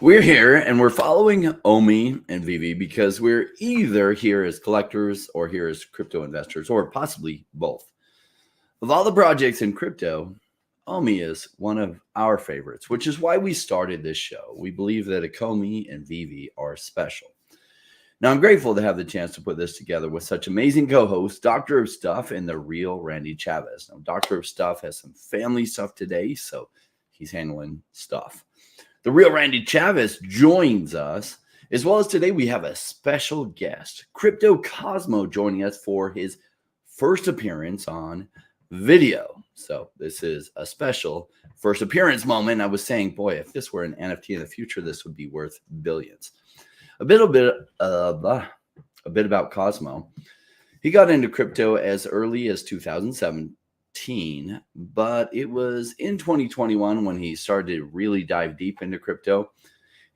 We're here and we're following OMI and VeVe because we're either here as collectors or here as crypto investors, or possibly both. Of all the projects in crypto, OMI is one of our favorites, which is why we started this show. We believe that OMI and VeVe are special. Now, I'm grateful to have the chance to put this together with such amazing co-hosts, Doctor of Stuff and the real Randy Chavez. Now, Doctor of Stuff has some family stuff today, so he's handling stuff. The real Randy Chavez joins us, as well as today we have a special guest, Crypto Cosmo, joining us for his first appearance on video. So this is a special first appearance moment. I was saying, boy, if this were an NFT in the future, this would be worth billions. A bit about Cosmo. He got into crypto as early as 2017. But it was in 2021 when he started to really dive deep into crypto.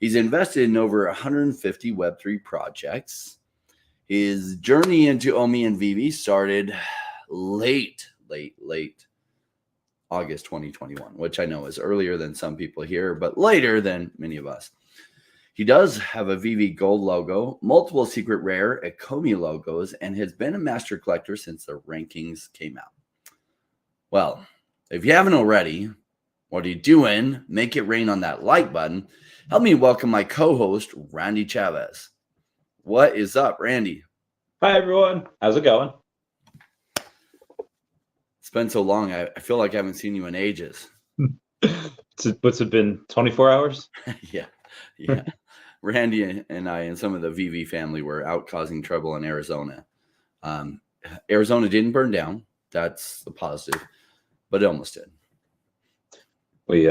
He's invested in over 150 Web3 projects. His journey into OMI and VeVe started late August 2021, which I know is earlier than some people here, but later than many of us. He does have a VeVe gold logo, multiple secret rare OMI logos, and has been a master collector since the rankings came out. Well, if you haven't already, what are you doing? Make it rain on that like button. Help me welcome my co-host, Randy Chavez. What is up, Randy? Hi, everyone. How's it going? It's been so long. I feel like I haven't seen you in ages. What's it been, 24 hours? Yeah. Randy and I and some of the VeVe family were out causing trouble in Arizona. Arizona didn't burn down. That's the positive. But it almost did. We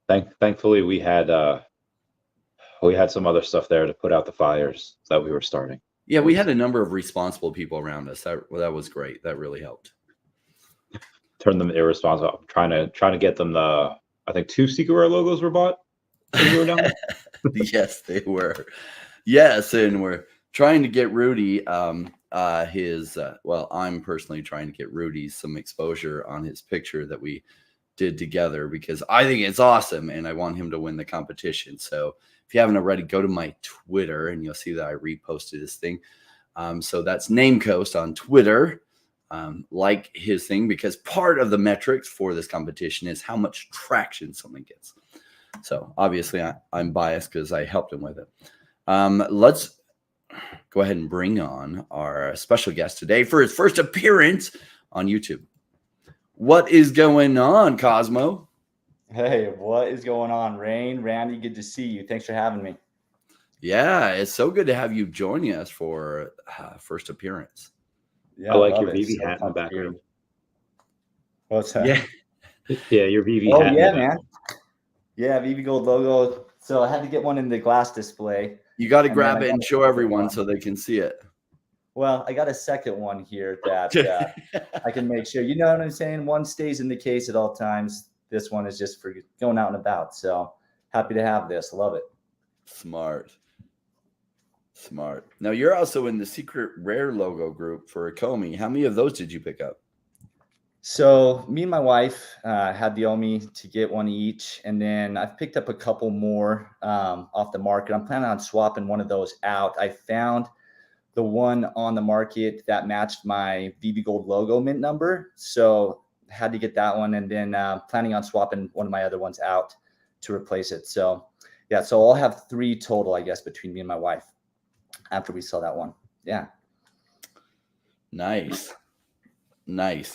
thankfully we had some other stuff there to put out the fires that we were starting. Yeah, we had a number of responsible people around us. That was great. That really helped. Turn them irresponsible. Trying to get them I think 2 secret rare logos were bought. We were done. Yes, they were. Yes, and we're trying to get Rudy I'm personally trying to get Rudy some exposure on his picture that we did together because I think it's awesome and I want him to win the competition. So if you haven't already, go to my Twitter and you'll see that I reposted this thing. So that's Namecoast on Twitter. Like his thing, because part of the metrics for this competition is how much traction someone gets. So obviously I'm biased because I helped him with it. Let's go ahead and bring on our special guest today for his first appearance on YouTube. What is going on, Cosmo? Hey, what is going on, Rain? Randy, good to see you. Thanks for having me. Yeah, it's so good to have you joining us for first appearance. Yeah, I like your VeVe hat in the background. What's that? Yeah, your VeVe hat. Oh, yeah, man. Yeah, VeVe Gold logo. So I had to get one in the glass display. You got to grab it and show everyone so they can see it. Well, I got a second one here that I can make sure. You know what I'm saying? One stays in the case at all times. This one is just for going out and about. So happy to have this. Love it. Smart. Now, you're also in the secret rare logo group for OMI. How many of those did you pick up? So me and my wife had the OMI to get one each, and then I've picked up a couple more off the market. I'm planning on swapping one of those out. I found the one on the market that matched my VeVe Gold logo mint number, so had to get that one, and then planning on swapping one of my other ones out to replace it. So yeah, so I'll have 3 total, I guess, between me and my wife after we sell that one. Yeah. Nice.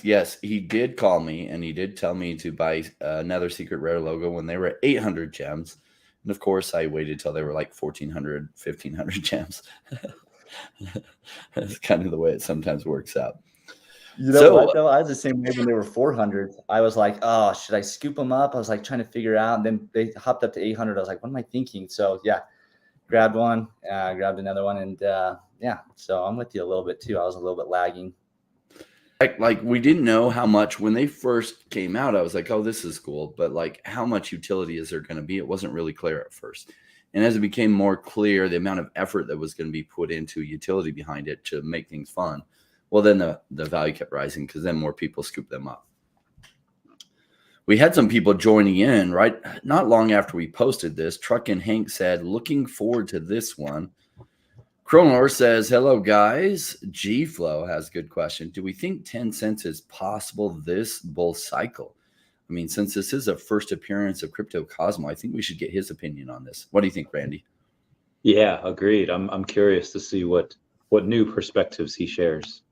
Yes, he did call me and he did tell me to buy another secret rare logo when they were at 800 gems. And of course, I waited till they were like 1,400, 1,500 gems. That's kind of the way it sometimes works out. You know what, though? I was the same way when they were 400. I was like, oh, should I scoop them up? I was like trying to figure out. And then they hopped up to 800. I was like, what am I thinking? So yeah, grabbed one, grabbed another one. And yeah, so I'm with you a little bit too. I was a little bit lagging. Like we didn't know how much when they first came out. I was like, oh, this is cool. But like how much utility is there going to be? It wasn't really clear at first. And as it became more clear, the amount of effort that was going to be put into utility behind it to make things fun, well, then the value kept rising because then more people scooped them up. We had some people joining in right not long after we posted this. Truck and Hank said, looking forward to this one. Cronor says, hello, guys. G Flow has a good question. Do we think 10 cents is possible this bull cycle? I mean, since this is a first appearance of Crypto Cosmo, I think we should get his opinion on this. What do you think, Randy? Yeah, agreed. I'm curious to see what new perspectives he shares.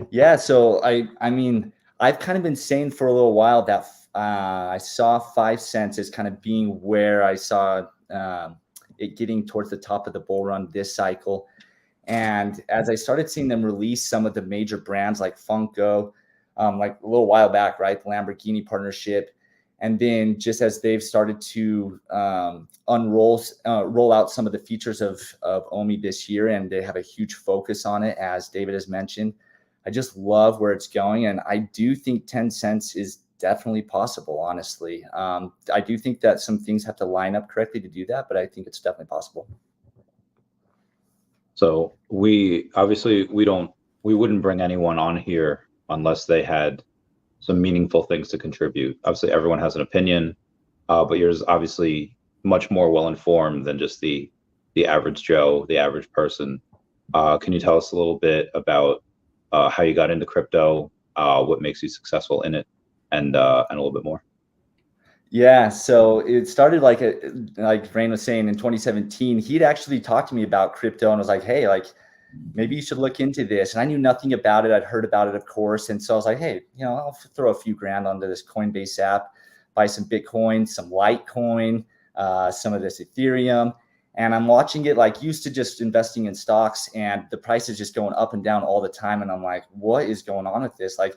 Yeah, so I mean, I've kind of been saying for a little while that I saw 5 cents as kind of being where I saw it getting towards the top of the bull run this cycle. And as I started seeing them release some of the major brands like Funko, like a little while back, right, the Lamborghini partnership, and then just as they've started to roll out some of the features of OMI this year, and they have a huge focus on it, as David has mentioned. I just love where it's going, and I do think 10 cents is definitely possible, honestly. I do think that some things have to line up correctly to do that, but I think it's definitely possible. So we wouldn't bring anyone on here unless they had some meaningful things to contribute. Obviously, everyone has an opinion, but yours obviously much more well-informed than just the average Joe, the average person. Can you tell us a little bit about how you got into crypto, what makes you successful in it, and a little bit more? Yeah, so it started like Rain was saying in 2017. He'd actually talked to me about crypto and was like, "Hey, like maybe you should look into this." And I knew nothing about it. I'd heard about it, of course, and so I was like, "Hey, I'll throw a few grand onto this Coinbase app, buy some Bitcoin, some Litecoin, some of this Ethereum." And I'm watching it, like, used to just investing in stocks, and the price is just going up and down all the time. And I'm like, "What is going on with this?" Like,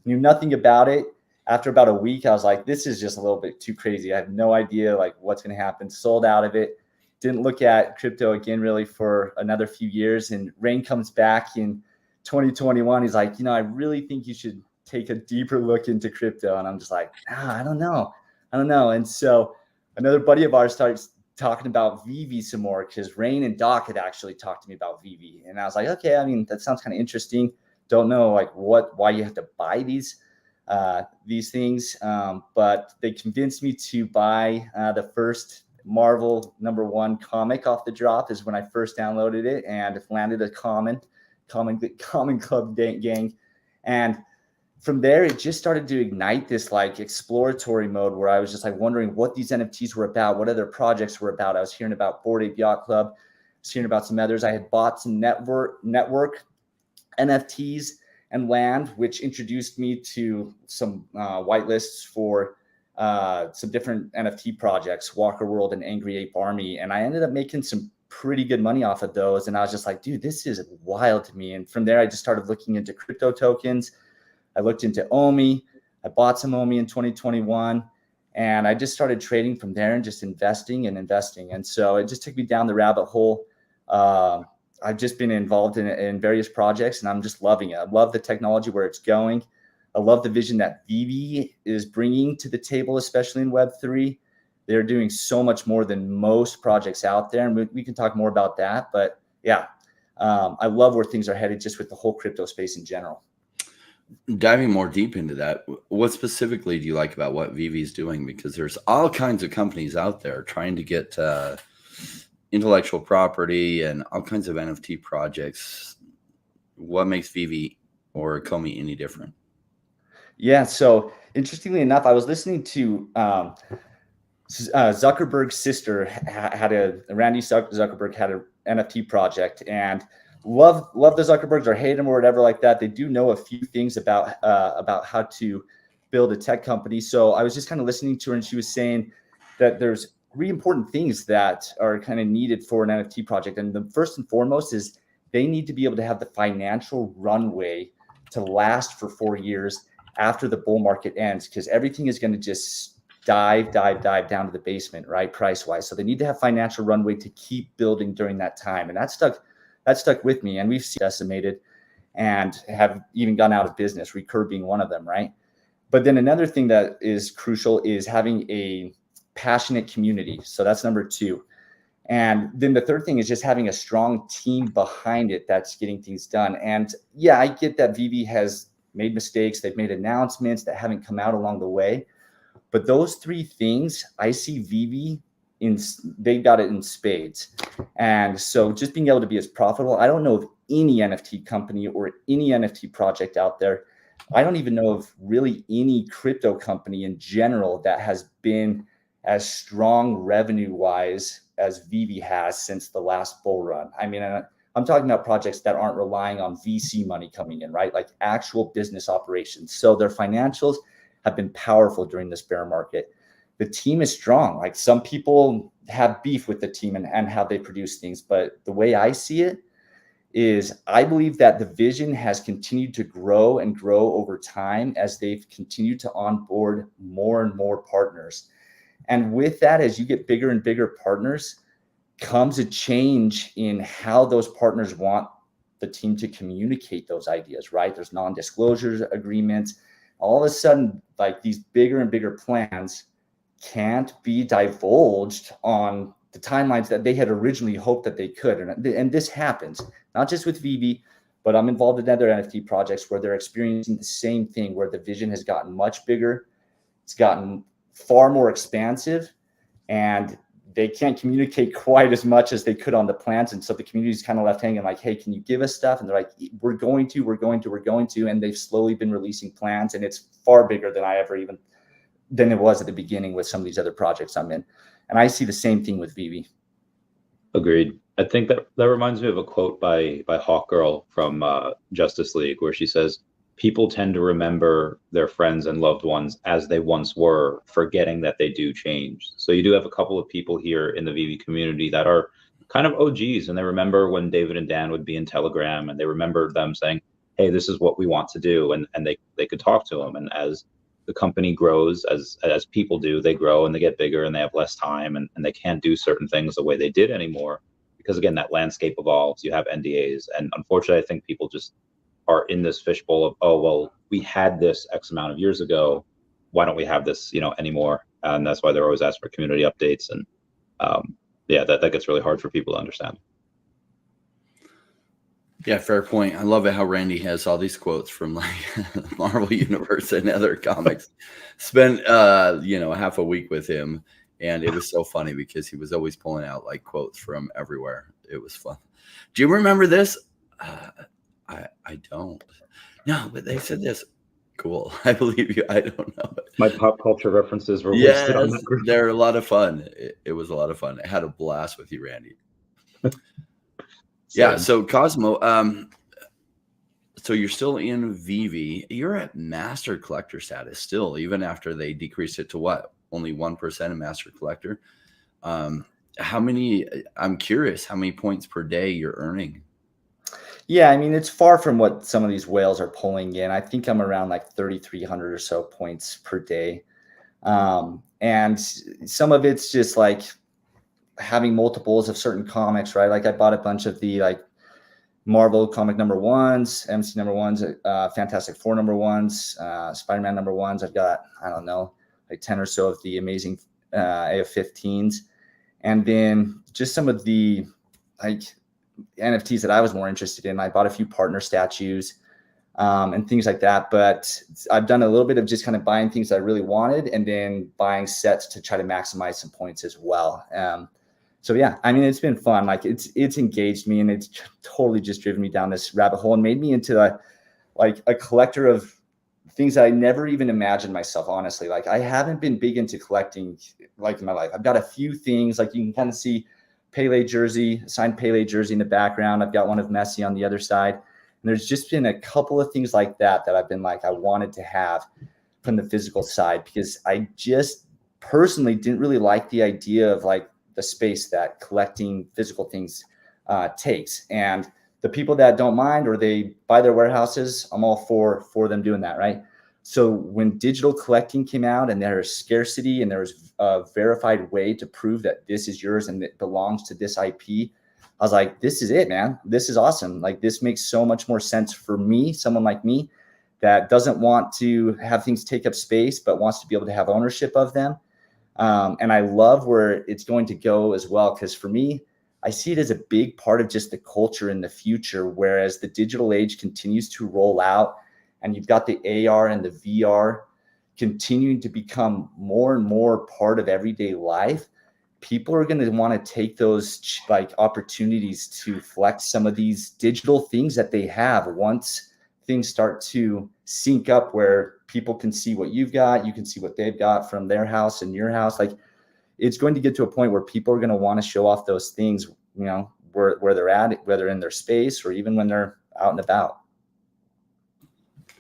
knew nothing about it. After about a week, I was like, this is just a little bit too crazy. I have no idea like what's going to happen. Sold out of it. Didn't look at crypto again really for another few years. And Rain comes back in 2021. He's like, I really think you should take a deeper look into crypto. And I'm just like, I don't know. And so another buddy of ours starts talking about VeVe some more, because Rain and Doc had actually talked to me about VeVe. And I was like, okay, I mean, that sounds kind of interesting. Don't know like why you have to buy these things, but they convinced me to buy the first Marvel #1 comic off the drop. Is when I first downloaded it, and landed a common club gang. And from there, it just started to ignite this like exploratory mode where I was just like wondering what these NFTs were about, what other projects were about. I was hearing about Bored Ape Yacht Club, I was hearing about some others. I had bought some network NFTs and land, which introduced me to some whitelists for some different NFT projects, Walker World and Angry Ape Army. And I ended up making some pretty good money off of those. And I was just like, dude, this is wild to me. And from there, I just started looking into crypto tokens. I looked into OMI. I bought some OMI in 2021. And I just started trading from there and just investing. And so it just took me down the rabbit hole. I've just been involved in various projects, and I'm just loving it. I love the technology, where it's going. I love the vision that VeVe is bringing to the table, especially in Web3. They're doing so much more than most projects out there, and we can talk more about that. But yeah, I love where things are headed just with the whole crypto space in general. Diving more deep into that, what specifically do you like about what VeVe is doing? Because there's all kinds of companies out there trying to get intellectual property and all kinds of NFT projects. What makes VeVe or Komi any different? Yeah, so interestingly enough, I was listening to Zuckerberg's sister Randy Zuckerberg had an NFT project, and love the Zuckerbergs or hate them or whatever like that. They do know a few things about how to build a tech company. So I was just kind of listening to her, and she was saying that there's 3 important things that are kind of needed for an NFT project. And the first and foremost is they need to be able to have the financial runway to last for 4 years after the bull market ends, because everything is going to just dive down to the basement, right, price-wise. So they need to have financial runway to keep building during that time. And that stuck with me. And we've seen estimated and have even gone out of business, Recur being one of them, right? But then another thing that is crucial is having a passionate community. So that's number 2. And then the third thing is just having a strong team behind it that's getting things done. And yeah, I get that VeVe has made mistakes, they've made announcements that haven't come out along the way. But those three things, I see VeVe they got it in spades. And so just being able to be as profitable, I don't know of any NFT company or any NFT project out there. I don't even know of really any crypto company in general that has been as strong revenue wise as VeVe has since the last bull run. I mean, I'm talking about projects that aren't relying on VC money coming in, right? Like actual business operations. So their financials have been powerful during this bear market. The team is strong. Like some people have beef with the team and how they produce things. But the way I see it is I believe that the vision has continued to grow and grow over time as they've continued to onboard more and more partners. And with that, as you get bigger and bigger partners, comes a change in how those partners want the team to communicate those ideas, right? There's non-disclosure agreements. All of a sudden, like these bigger and bigger plans can't be divulged on the timelines that they had originally hoped that they could. And this happens, not just with VeVe, but I'm involved in other NFT projects where they're experiencing the same thing, where the vision has gotten much bigger. It's gotten far more expansive, and they can't communicate quite as much as they could on the plans. And so the community's kind of left hanging like, hey, can you give us stuff? And they're like, we're going to. And they've slowly been releasing plans, and it's far bigger than it was at the beginning with some of these other projects I'm in. And I see the same thing with VeVe. Agreed. I think that reminds me of a quote by Hawkgirl from Justice League, where she says, people tend to remember their friends and loved ones as they once were, forgetting that they do change. So you do have a couple of people here in the VeVe community that are kind of OGs, and they remember when David and Dan would be in Telegram, and they remember them saying, hey, this is what we want to do. And they could talk to them. And as the company grows, as people do, they grow and they get bigger and they have less time, and they can't do certain things the way they did anymore. Because again, that landscape evolves, you have NDAs. And unfortunately, I think people just are in this fishbowl of, oh, well, we had this X amount of years ago. Why don't we have this, anymore? And that's why they're always asking for community updates. And that gets really hard for people to understand. Yeah, fair point. I love it how Randy has all these quotes from like Marvel Universe and other comics. Spent half a week with him, and it was so funny because he was always pulling out like quotes from everywhere. It was fun. Do you remember this? I don't. No, but they said this. Cool. I believe you. I don't know. My pop culture references were wasted on that group. They're a lot of fun. It was a lot of fun. I had a blast with you, Randy. Yeah. So Cosmo, so you're still in VeVe. You're at master collector status still, even after they decreased it to what? Only 1% of master collector. How many? I'm curious how many points per day you're earning. Yeah, I mean, it's far from what some of these whales are pulling in. I think I'm around like 3,300 or so points per day. And some of it's just like having multiples of certain comics, right? Like I bought a bunch of the like Marvel comic #1s, MC #1s, Fantastic Four #1s, Spider-Man #1s. I've got, I don't know, like 10 or so of the amazing AF-15s. And then just some of the like NFTs that I was more interested in. I bought a few partner statues and things like that. But I've done a little bit of just kind of buying things I really wanted and then buying sets to try to maximize some points as well. So yeah, I mean, it's been fun. Like it's engaged me, and it's totally just driven me down this rabbit hole and made me into a collector of things that I never even imagined myself, honestly. Like I haven't been big into collecting like in my life. I've got a few things, like you can kind of see Pele jersey, signed Pele jersey in the background. I've got one of Messi on the other side. And there's just been a couple of things like that I've been like, I wanted to have from the physical side, because I just personally didn't really like the idea of like the space that collecting physical things takes. And the people that don't mind, or they buy their warehouses, I'm all for them doing that, right? So when digital collecting came out and there is scarcity and there's a verified way to prove that this is yours and it belongs to this IP, I was like, this is it, man. This is awesome. Like this makes so much more sense for me, someone like me that doesn't want to have things take up space, but wants to be able to have ownership of them. And I love where it's going to go as well, because for me, I see it as a big part of just the culture in the future, whereas the digital age continues to roll out and you've got the AR and the VR continuing to become more and more part of everyday life, people are going to want to take those like opportunities to flex some of these digital things that they have once things start to sync up, where people can see what you've got, you can see what they've got from their house and your house. Like, it's going to get to a point where people are going to want to show off those things, you know, where they're at, whether in their space or even when they're out and about.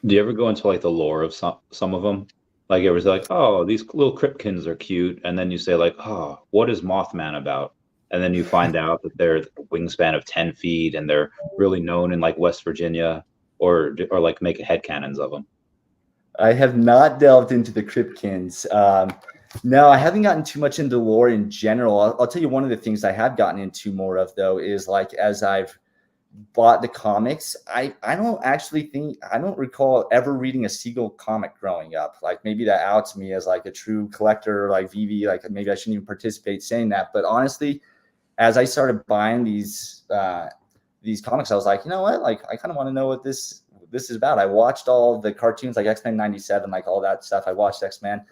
Do you ever go into like the lore of some of them? Like, it was like, oh, these little Kryptkins are cute, and then you say like, oh, what is Mothman about? And then you find out that they're a wingspan of 10 feet, and they're really known in like West Virginia, or like make headcanons of them. I have not delved into the Kryptkins. No, I haven't gotten too much into lore in general. I'll tell you one of the things I have gotten into more of, though, is like, as I've bought the comics, I don't recall ever reading a single comic growing up. Like, maybe that outs me as like a true collector, like VeVe, like maybe I shouldn't even participate saying that. But honestly, as I started buying these comics, I was like, you know what? Like, I kind of want to know what this is about. I watched all the cartoons, like X-Men 97, like all that stuff. I watched X-Men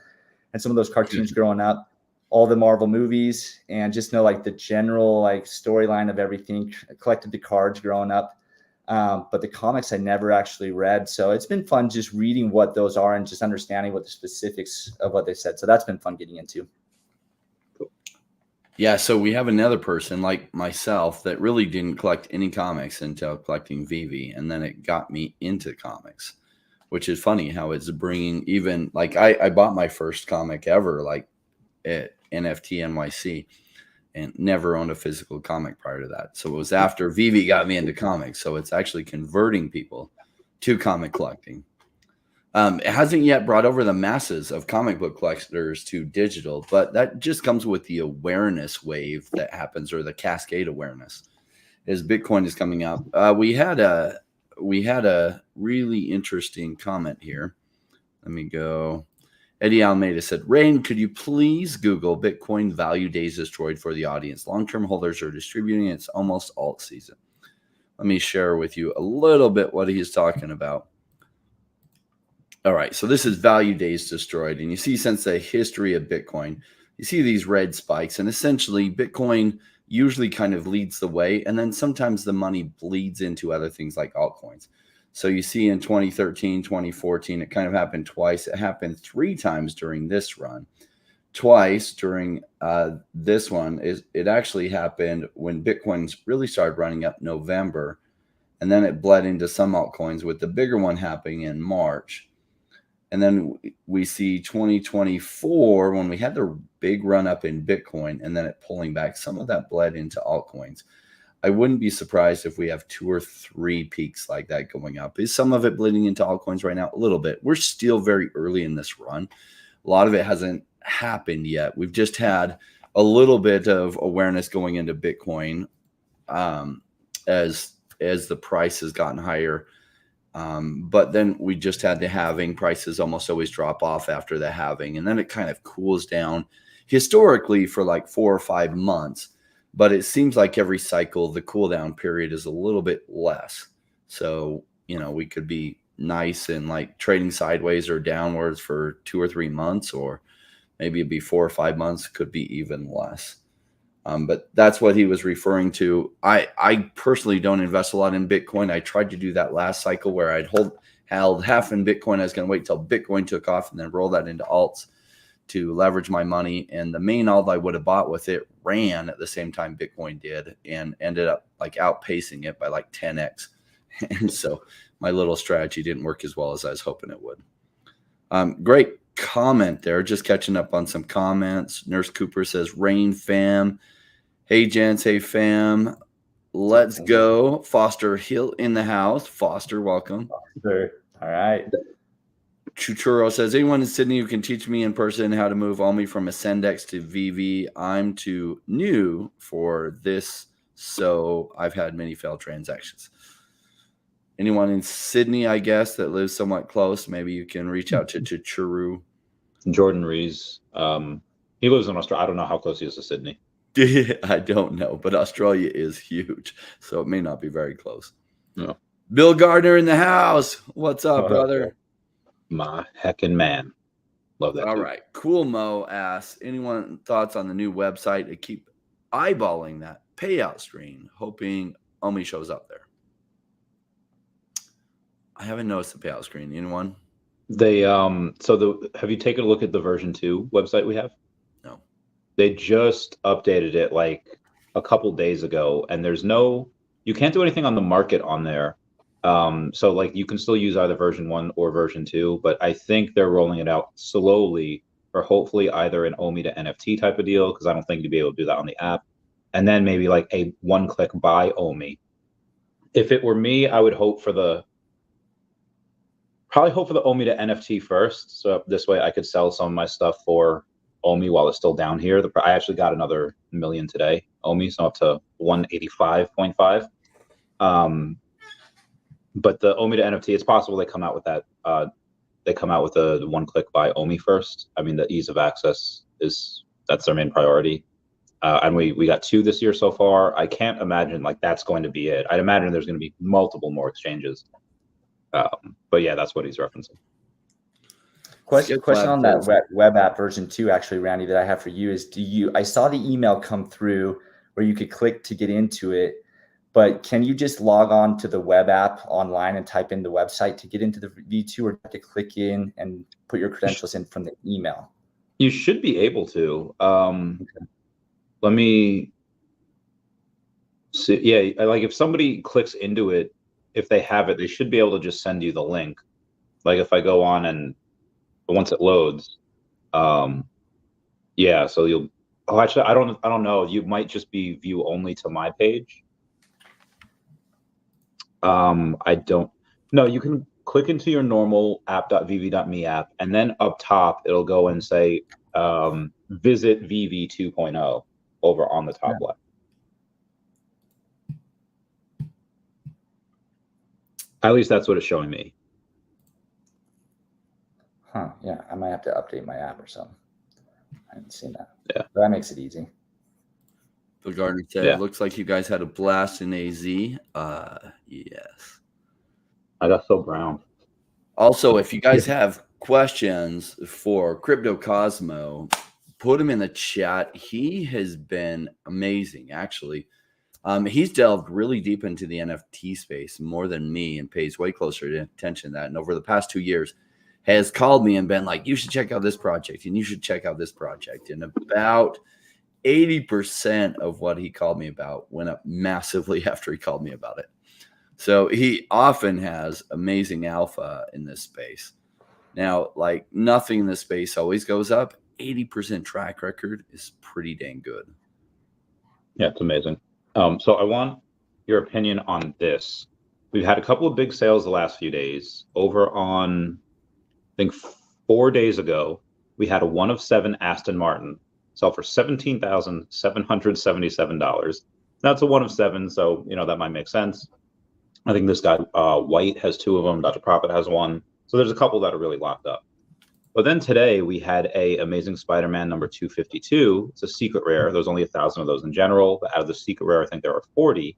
and some of those cartoons growing up, all the Marvel movies, and just know like the general like storyline of everything. I collected the cards growing up, but the comics I never actually read. So it's been fun just reading what those are and just understanding what the specifics of what they said. So that's been fun getting into. Yeah, so we have another person like myself that really didn't collect any comics until collecting VeVe, and then it got me into comics, which is funny how it's bringing even like I bought my first comic ever like at NFT NYC and never owned a physical comic prior to that. So it was after VeVe got me into comics. So it's actually converting people to comic collecting. It hasn't yet brought over the masses of comic book collectors to digital, but that just comes with the awareness wave that happens, or the cascade awareness, as Bitcoin is coming up. We had a really interesting comment here. Let me go. Eddie Almeida said, Rain, could you please Google Bitcoin value days destroyed for the audience? Long-term holders are distributing. It's almost alt season. Let me share with you a little bit what he's talking about. All right, so this is value days destroyed. And you see, since the history of Bitcoin, you see these red spikes. And essentially, Bitcoin usually kind of leads the way. And then sometimes the money bleeds into other things like altcoins. So you see in 2013, 2014, it kind of happened twice. It happened 3 times during this run. Twice during this one. It actually happened when Bitcoins really started running up November. And then it bled into some altcoins, with the bigger one happening in March. And then we see 2024 when we had the big run up in Bitcoin and then it pulling back. Some of that bled into altcoins. I wouldn't be surprised if we have 2 or 3 peaks like that going up. Is some of it bleeding into altcoins right now? A little bit. We're still very early in this run. A lot of it hasn't happened yet. We've just had a little bit of awareness going into Bitcoin as the price has gotten higher. But then we just had the halving. Prices almost always drop off after the halving, and then it kind of cools down historically for like 4 or 5 months. But it seems like every cycle, the cool down period is a little bit less. So, you know, we could be nice and like trading sideways or downwards for 2 or 3 months, or maybe it'd be 4 or 5 months, could be even less. But that's what he was referring to. I personally don't invest a lot in Bitcoin. I tried to do that last cycle where I'd held half in Bitcoin. I was going to wait till Bitcoin took off and then roll that into alts to leverage my money. And the main alt I would have bought with it ran at the same time Bitcoin did and ended up like outpacing it by like 10x. And so my little strategy didn't work as well as I was hoping it would. Great comment there. Just catching up on some comments. Nurse Cooper says, Rain fam. Hey, gents. Hey, fam. Let's go. Foster Hill in the house. Foster, welcome. Foster. All right. Chuchuro says, anyone in Sydney who can teach me in person how to move OMI from Ascendex to VeVe? I'm too new for this, so I've had many failed transactions. Anyone in Sydney, I guess, that lives somewhat close, maybe you can reach out to Churu. Jordan Rees. He lives in Australia. I don't know how close he is to Sydney. I don't know, but Australia is huge, so it may not be very close. No. Bill Gardner in the house. What's up, What up, brother? My heckin' man. Love that. All dude. right. Cool Mo asks, anyone thoughts on the new website to keep eyeballing that payout screen, hoping OMI shows up there? I haven't noticed the payout screen. Anyone? They have you taken a look at the version 2 website we have? No. They just updated it like a couple days ago, and you can't do anything on the market on there. So like you can still use either version 1 or version 2, but I think they're rolling it out slowly, or hopefully either an OMI to NFT type of deal, because I don't think you'd be able to do that on the app. And then maybe like a one-click buy OMI. If it were me, I would probably hope for the OMI to NFT first. So this way I could sell some of my stuff for OMI while it's still down here. I actually got another million today, OMI, so up to 185.5. But the OMI to NFT, it's possible they come out with that. They come out with a one-click buy OMI first. I mean, the ease of access that's their main priority. And we got 2 this year so far. I can't imagine like that's going to be it. I'd imagine there's going to be multiple more exchanges. But yeah, that's what he's referencing. Question on that web app version 2, actually, Randy, that I have for you is, I saw the email come through where you could click to get into it, but can you just log on to the web app online and type in the website to get into the V2, or have to click in and put your credentials in from the email? You should be able to. Let me see. Yeah, like if somebody clicks into it, if they have it, they should be able to just send you the link. Like if I go on and once it loads, yeah. So you'll. Oh, actually, I don't know. You might just be view only to my page. I don't. No, you can click into your normal app.vv.me app, and then up top it'll go and say visit VeVe 2.0 over on the top left. At least that's what it's showing me. Huh. Yeah, I might have to update my app or something. I haven't seen that. Yeah. But that makes it easy. Bill Gardner said, looks like you guys had a blast in AZ. Yes. I got so brown. Also, if you guys have questions for Crypto Cosmo, put them in the chat. He has been amazing, actually. He's delved really deep into the NFT space, more than me, and pays way closer attention to that. And over the past 2 years, has called me and been like, you should check out this project, and you should check out this project. And about 80% of what he called me about went up massively after he called me about it. So he often has amazing alpha in this space. Now, like nothing in this space always goes up. 80% track record is pretty dang good. Yeah, it's amazing. So I want your opinion on this. We've had a couple of big sales the last few days. Over on, I think 4 days ago, we had a 1 of 7 Aston Martin sell for $17,777. That's a 1 of 7, so that might make sense. I think this guy White has 2 of them. Dr. Profit has 1. So there's a couple that are really locked up. But then today we had a Amazing Spider-Man number 252. It's a secret rare. There's only 1,000 of those in general. But out of the secret rare, I think there are 40.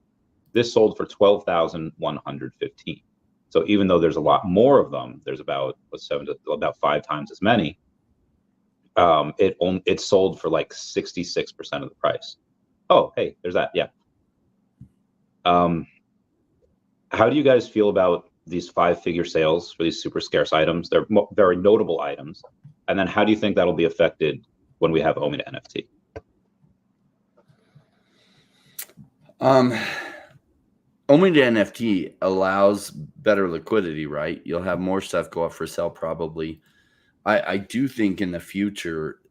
This sold for $12,115. So even though there's a lot more of them, there's about 5 times as many. It sold for like 66% of the price. Oh, hey, there's that. Yeah. How do you guys feel about these 5-figure sales for these super scarce items? They're very notable items. And then how do you think that'll be affected when we have OMI to NFT? OMI to NFT allows better liquidity, right? You'll have more stuff go up for sale probably. I do think in the future,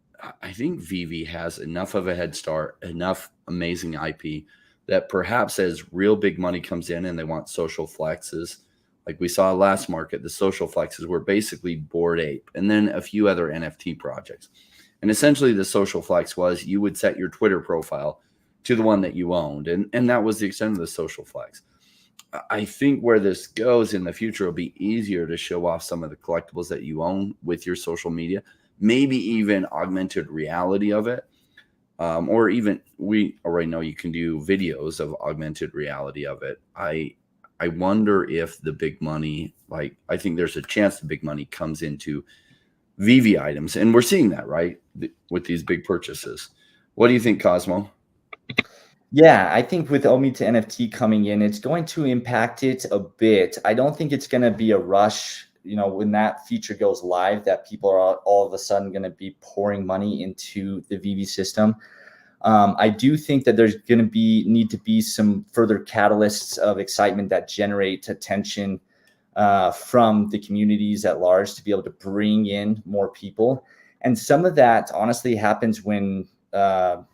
I think VeVe has enough of a head start, enough amazing IP that perhaps as real big money comes in and they want social flexes, like we saw last market, the social flexes were basically Bored Ape and then a few other NFT projects. And essentially the social flex was you would set your Twitter profile to the one that you owned. And that was the extent of the social flex. I think where this goes in the future, it'll be easier to show off some of the collectibles that you own with your social media, maybe even augmented reality of it. Or even we already know you can do videos of augmented reality of it. I I wonder if the big money, like I think there's a chance the big money comes into VeVe items, and we're seeing that, right, with these big purchases. What do you think, Cosmo? Yeah, I think with OMI to NFT coming in, it's going to impact it a bit. I don't think it's going to be a rush, when that feature goes live, that people are all of a sudden going to be pouring money into the VeVe system. I do think that there's going to need to be some further catalysts of excitement that generate attention from the communities at large to be able to bring in more people. And some of that honestly happens when the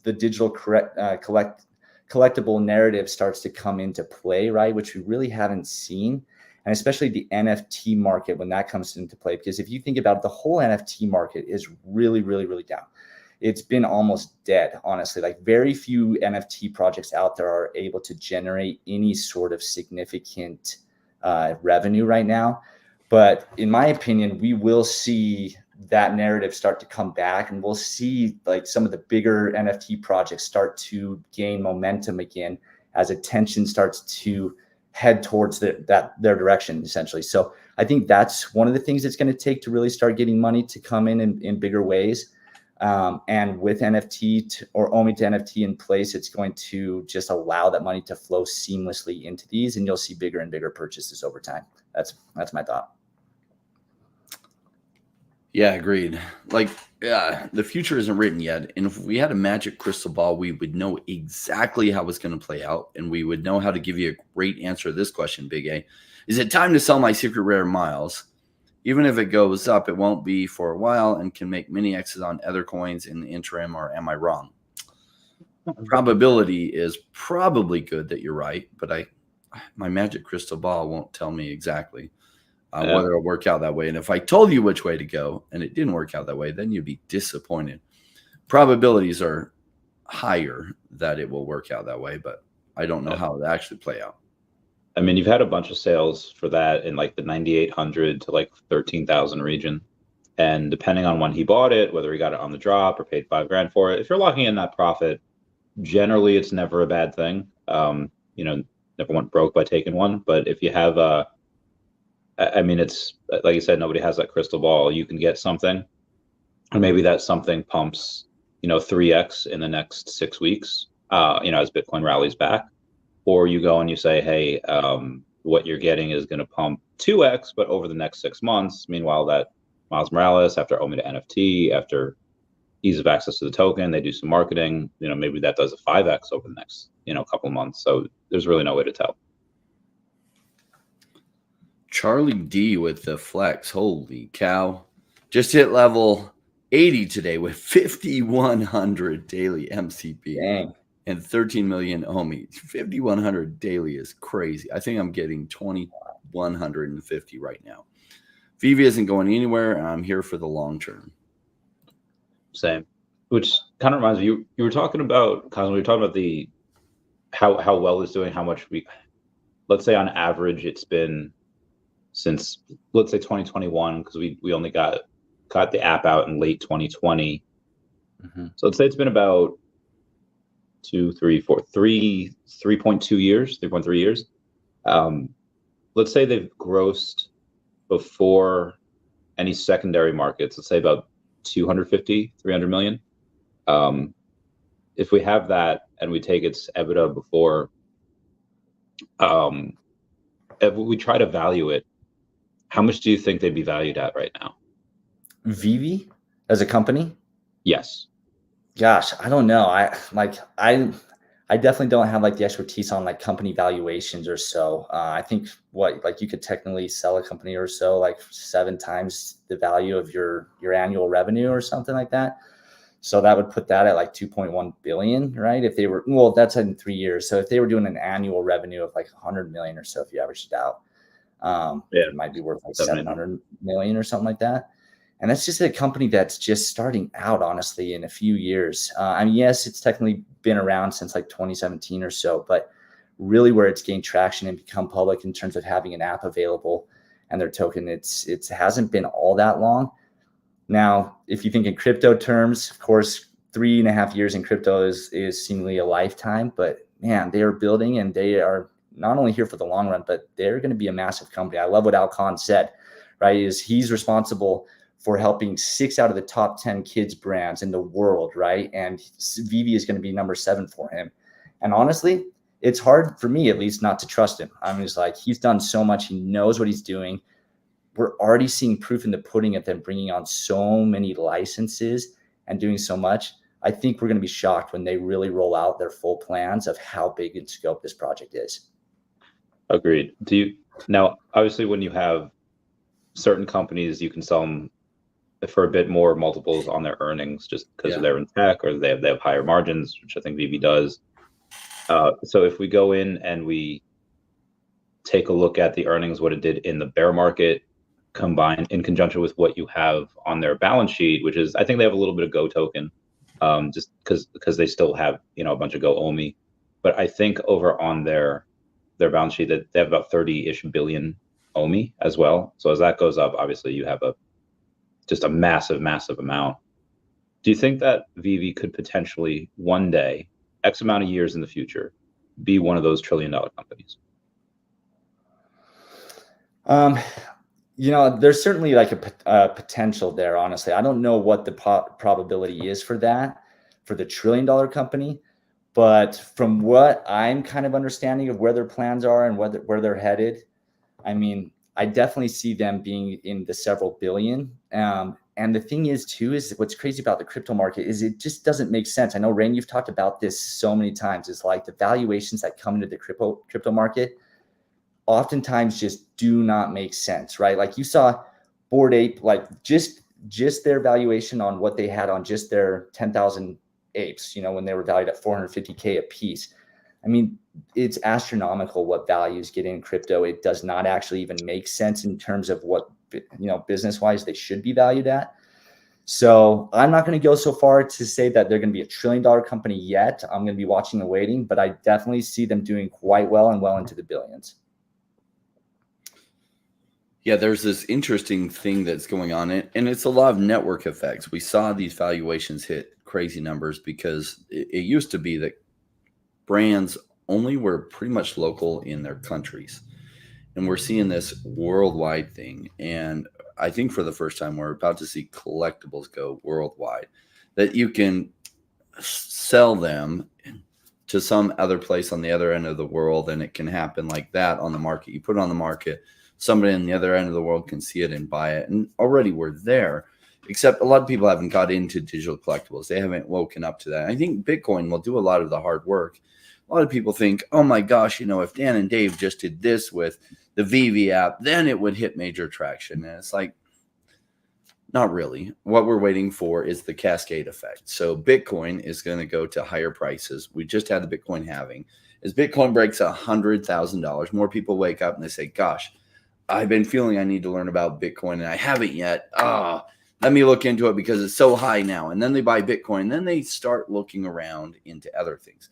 digital collectible narrative starts to come into play, right? Which we really haven't seen. And especially the NFT market when that comes into play. Because if you think about it, the whole NFT market is really, really, really down. It's been almost dead, honestly. Like very few NFT projects out there are able to generate any sort of significant revenue right now. But in my opinion, we will see that narrative start to come back, and we'll see like some of the bigger NFT projects start to gain momentum again as attention starts to head towards their direction, essentially. So I think that's one of the things that's going to take to really start getting money to come in bigger ways. And with NFT or OMI to NFT in place, it's going to just allow that money to flow seamlessly into these, and you'll see bigger and bigger purchases over time. That's my thought. Yeah, agreed. Like, yeah, the future isn't written yet. And if we had a magic crystal ball, we would know exactly how it's going to play out. And we would know how to give you a great answer to this question, Big A. Is it time to sell my secret rare miles? Even if it goes up, it won't be for a while and can make mini X's on other coins in the interim, or am I wrong? Probability is probably good that you're right, but my magic crystal ball won't tell me exactly whether it'll work out that way. And if I told you which way to go and it didn't work out that way, then you'd be disappointed. Probabilities are higher that it will work out that way, but I don't know how it actually play out. I mean, you've had a bunch of sales for that in like the 9,800 to like 13,000 region. And depending on when he bought it, whether he got it on the drop or paid $5,000 for it, if you're locking in that profit, generally it's never a bad thing. Never went broke by taking one. But if you have it's like you said, nobody has that crystal ball. You can get something, and maybe that something pumps, 3x in the next 6 weeks, as Bitcoin rallies back. Or you go and you say, hey, what you're getting is going to pump 2x, but over the next 6 months. Meanwhile, that Miles Morales, after OMI to NFT, after ease of access to the token, they do some marketing. Maybe that does a 5x over the next, couple of months. So there's really no way to tell. Charlie D with the flex. Holy cow. Just hit level 80 today with 5,100 daily MCP. Dang. And 13 million OMI. 5,100 daily is crazy. I think I'm getting 2,150 right now. VeVe isn't going anywhere, and I'm here for the long term. Same. Which kind of reminds me, you were talking about, Cosmo, we were talking about the how well it's doing, how much let's say on average it's been since, let's say 2021, because we only got the app out in late 2020. Mm-hmm. So let's say it's been about 3.2 years, 3.3 years. Let's say they've grossed before any secondary markets, let's say about 250, 300 million. If we have that and we take its EBITDA before, if we try to value it, how much do you think they'd be valued at right now? VeVe as a company? Yes. Gosh, I don't know. I definitely don't have like the expertise on like company valuations or so. I think you could technically sell a company or so like 7 times the value of your annual revenue or something like that. So that would put that at like 2.1 billion, right? If they were, well, that's in 3 years. So if they were doing an annual revenue of like 100 million or so, if you averaged it out, it might be worth like 700 million or something like that. And that's just a company that's just starting out, honestly, in a few years. Yes, it's technically been around since like 2017 or so, but really where it's gained traction and become public in terms of having an app available and their token, it hasn't been all that long. Now, if you think in crypto terms, of course, 3.5 years in crypto is seemingly a lifetime, but man, they are building and they are not only here for the long run, but they're going to be a massive company. I love what Al Kahn said, right? Is he's responsible for helping 6 out of the top 10 kids brands in the world, right? And VeVe is going to be number 7 for him. And honestly, it's hard for me, at least, not to trust him. I'm just like, he's done so much. He knows what he's doing. We're already seeing proof in the pudding of them bringing on so many licenses and doing so much. I think we're going to be shocked when they really roll out their full plans of how big in scope this project is. Agreed. Now, obviously, when you have certain companies, you can sell them for a bit more multiples on their earnings just because they're in tech or they have higher margins, which I think VeVe does. So if we go in and we take a look at the earnings, what it did in the bear market, combined in conjunction with what you have on their balance sheet, which is, I think they have a little bit of Go token, just because they still have, a bunch of Go OMI. But I think over on their balance sheet that they have about 30-ish billion OMI as well. So as that goes up, obviously you have just a massive, massive amount. Do you think that VeVe could potentially one day, X amount of years in the future, be one of those $1 trillion companies? There's certainly like a potential there, honestly. I don't know what the probability is for that, for the $1 trillion company. But from what I'm kind of understanding of where their plans are and where they're headed, I mean, I definitely see them being in the several billion. And the thing is, too, is what's crazy about the crypto market is it just doesn't make sense. I know, Rain, you've talked about this so many times. It's like the valuations that come into the crypto market oftentimes just do not make sense, right? Like you saw Bored Ape, like just their valuation on what they had on just their 10,000 apes, when they were valued at 450K a piece. I mean, it's astronomical what values get in crypto. It does not actually even make sense in terms of what, business-wise they should be valued at. So I'm not going to go so far to say that they're going to be a $1 trillion company yet. I'm going to be watching and waiting, but I definitely see them doing quite well and well into the billions. Yeah, there's this interesting thing that's going on, and it's a lot of network effects. We saw these valuations hit crazy numbers because it used to be that brands only were pretty much local in their countries. And we're seeing this worldwide thing. And I think for the first time, we're about to see collectibles go worldwide, that you can sell them to some other place on the other end of the world. And it can happen like that on the market. You put it on the market, somebody on the other end of the world can see it and buy it. And already we're there, except a lot of people haven't got into digital collectibles. They haven't woken up to that. I think Bitcoin will do a lot of the hard work. A lot of people think, oh my gosh, if Dan and Dave just did this with the VeVe app, then it would hit major traction. And it's like, not really. What we're waiting for is the cascade effect. So Bitcoin is going to go to higher prices. We just had the Bitcoin halving. As Bitcoin breaks $100,000, more people wake up and they say, gosh, I've been feeling I need to learn about Bitcoin and I haven't yet. Let me look into it because it's so high now. And then they buy Bitcoin. Then they start looking around into other things.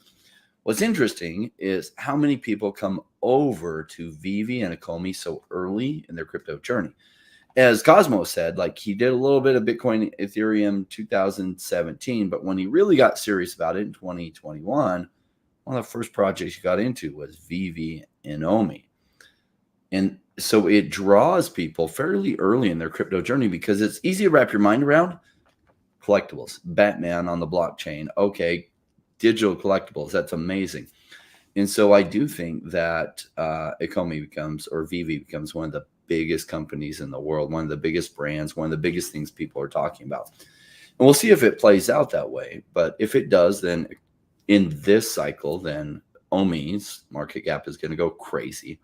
What's interesting is how many people come over to VeVe and OMI so early in their crypto journey. As Cosmo said, like he did a little bit of Bitcoin, Ethereum 2017, but when he really got serious about it in 2021, one of the first projects he got into was VeVe and OMI. And so it draws people fairly early in their crypto journey because it's easy to wrap your mind around. Collectibles, Batman on the blockchain. Okay, digital collectibles. That's amazing. And so I do think that OMI becomes, or VeVe becomes, one of the biggest companies in the world, one of the biggest brands, one of the biggest things people are talking about. And we'll see if it plays out that way. But if it does, then in this cycle, then OMI's market cap is going to go crazy.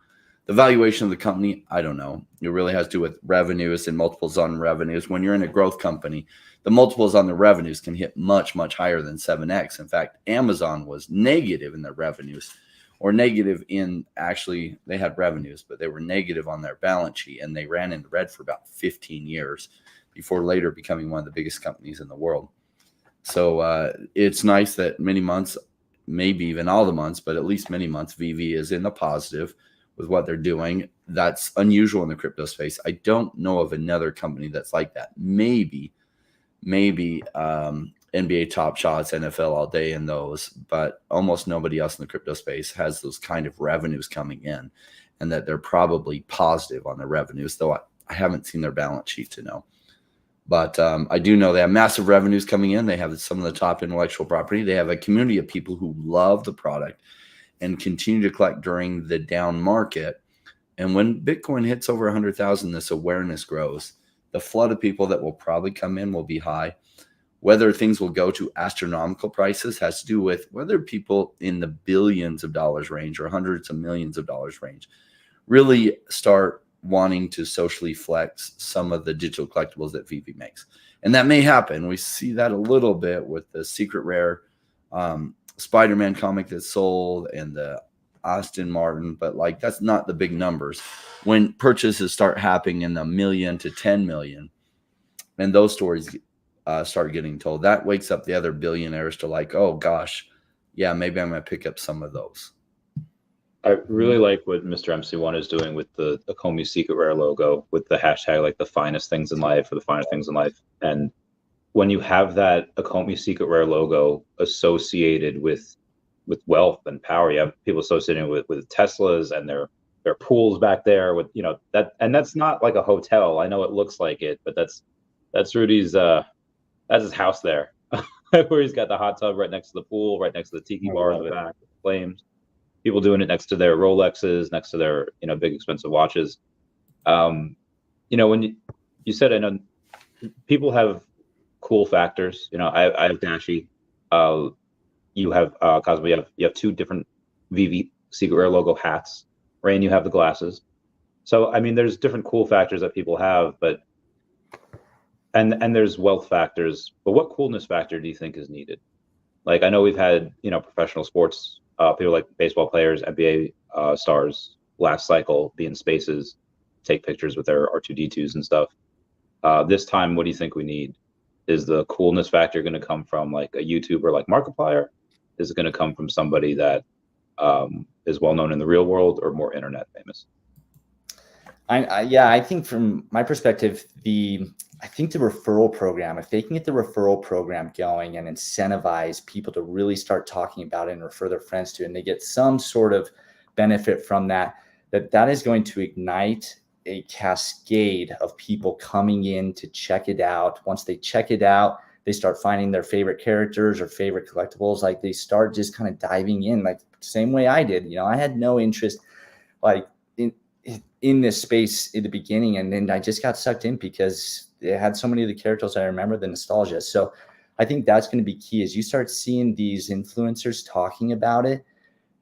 The valuation of the company, I don't know. It really has to do with revenues and multiples on revenues. When you're in a growth company, the multiples on the revenues can hit much, much higher than 7x. In fact, Amazon was negative in their revenues, or negative in, actually, they had revenues, but they were negative on their balance sheet, and they ran in the red for about 15 years before later becoming one of the biggest companies in the world. So it's nice that many months, maybe even all the months, but at least many months, VeVe is in the positive with what they're doing. That's unusual in the crypto space. I don't know of another company that's like that. Maybe NBA Top Shots, NFL all day in those, but almost nobody else in the crypto space has those kind of revenues coming in, and that they're probably positive on their revenues, though I haven't seen their balance sheet to know. But I do know they have massive revenues coming in. They have some of the top intellectual property. They have a community of people who love the product and continue to collect during the down market. And when Bitcoin hits over 100,000, this awareness grows. The flood of people that will probably come in will be high. Whether things will go to astronomical prices has to do with whether people in the billions of dollars range or hundreds of millions of dollars range really start wanting to socially flex some of the digital collectibles that VeVe makes. And that may happen. We see that a little bit with the secret rare Spider-Man comic that sold and the Aston Martin, but like that's not the big numbers. When purchases start happening in the $1 million to 10 million, and those stories start getting told, that wakes up the other billionaires to like, oh gosh, yeah, maybe I'm going to pick up some of those. I really like what Mr. MC1 is doing with the Comey Secret Rare logo, with the hashtag, like the finest things in life or the finest things in life. And when you have that Comey Secret Rare logo associated with wealth and power, you have people associating with Teslas and their pools back there with, that, and that's not like a hotel. I know it looks like it, but that's Rudy's, that's his house there, where he's got the hot tub right next to the pool, right next to the tiki bar in the back, flames. People doing it next to their Rolexes, next to their, big expensive watches. When you said, I know people have cool factors. I have Dashi. You have Cosmo. You have two different VeVe Secret Rare logo hats. Rain, you have the glasses. So I mean, there's different cool factors that people have, but and there's wealth factors. But what coolness factor do you think is needed? Like, I know we've had professional sports. People like baseball players, NBA stars last cycle be in spaces, take pictures with their R2D2s and stuff. This time, what do you think we need? Is the coolness factor going to come from like a YouTuber like Markiplier? Is it going to come from somebody that is well known in the real world or more internet famous? I think from my perspective, I think the referral program, if they can get the referral program going and incentivize people to really start talking about it and refer their friends to it, and they get some sort of benefit from that is going to ignite a cascade of people coming in to check it out. Once they check it out, they start finding their favorite characters or favorite collectibles. Like, they start just kind of diving in, like same way I did. I had no interest like in this space in the beginning, and then I just got sucked in because it had so many of the characters I remember, the nostalgia. So I think that's going to be key. As you start seeing these influencers talking about it,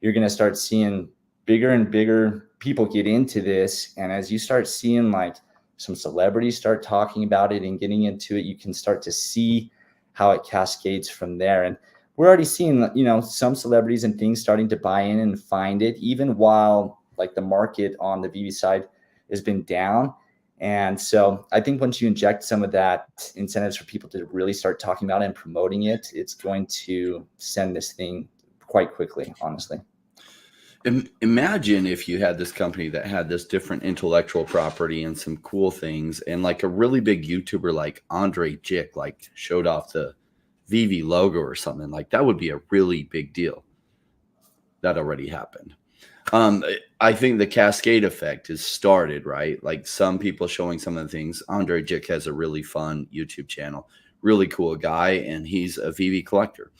you're going to start seeing bigger and bigger people get into this. And as you start seeing like some celebrities start talking about it and getting into it, you can start to see how it cascades from there. And we're already seeing, some celebrities and things starting to buy in and find it, even while like the market on the VeVe side has been down. And so I think once you inject some of that incentives for people to really start talking about it and promoting it, it's going to send this thing quite quickly, honestly. Imagine if you had this company that had this different intellectual property and some cool things, and like a really big YouTuber like Andre Jick like showed off the VeVe logo or something. Like, that would be a really big deal. That already happened. I think the cascade effect has started, right? Like, some people showing some of the things. Andre Jick has a really fun YouTube channel, really cool guy, and he's a VeVe collector.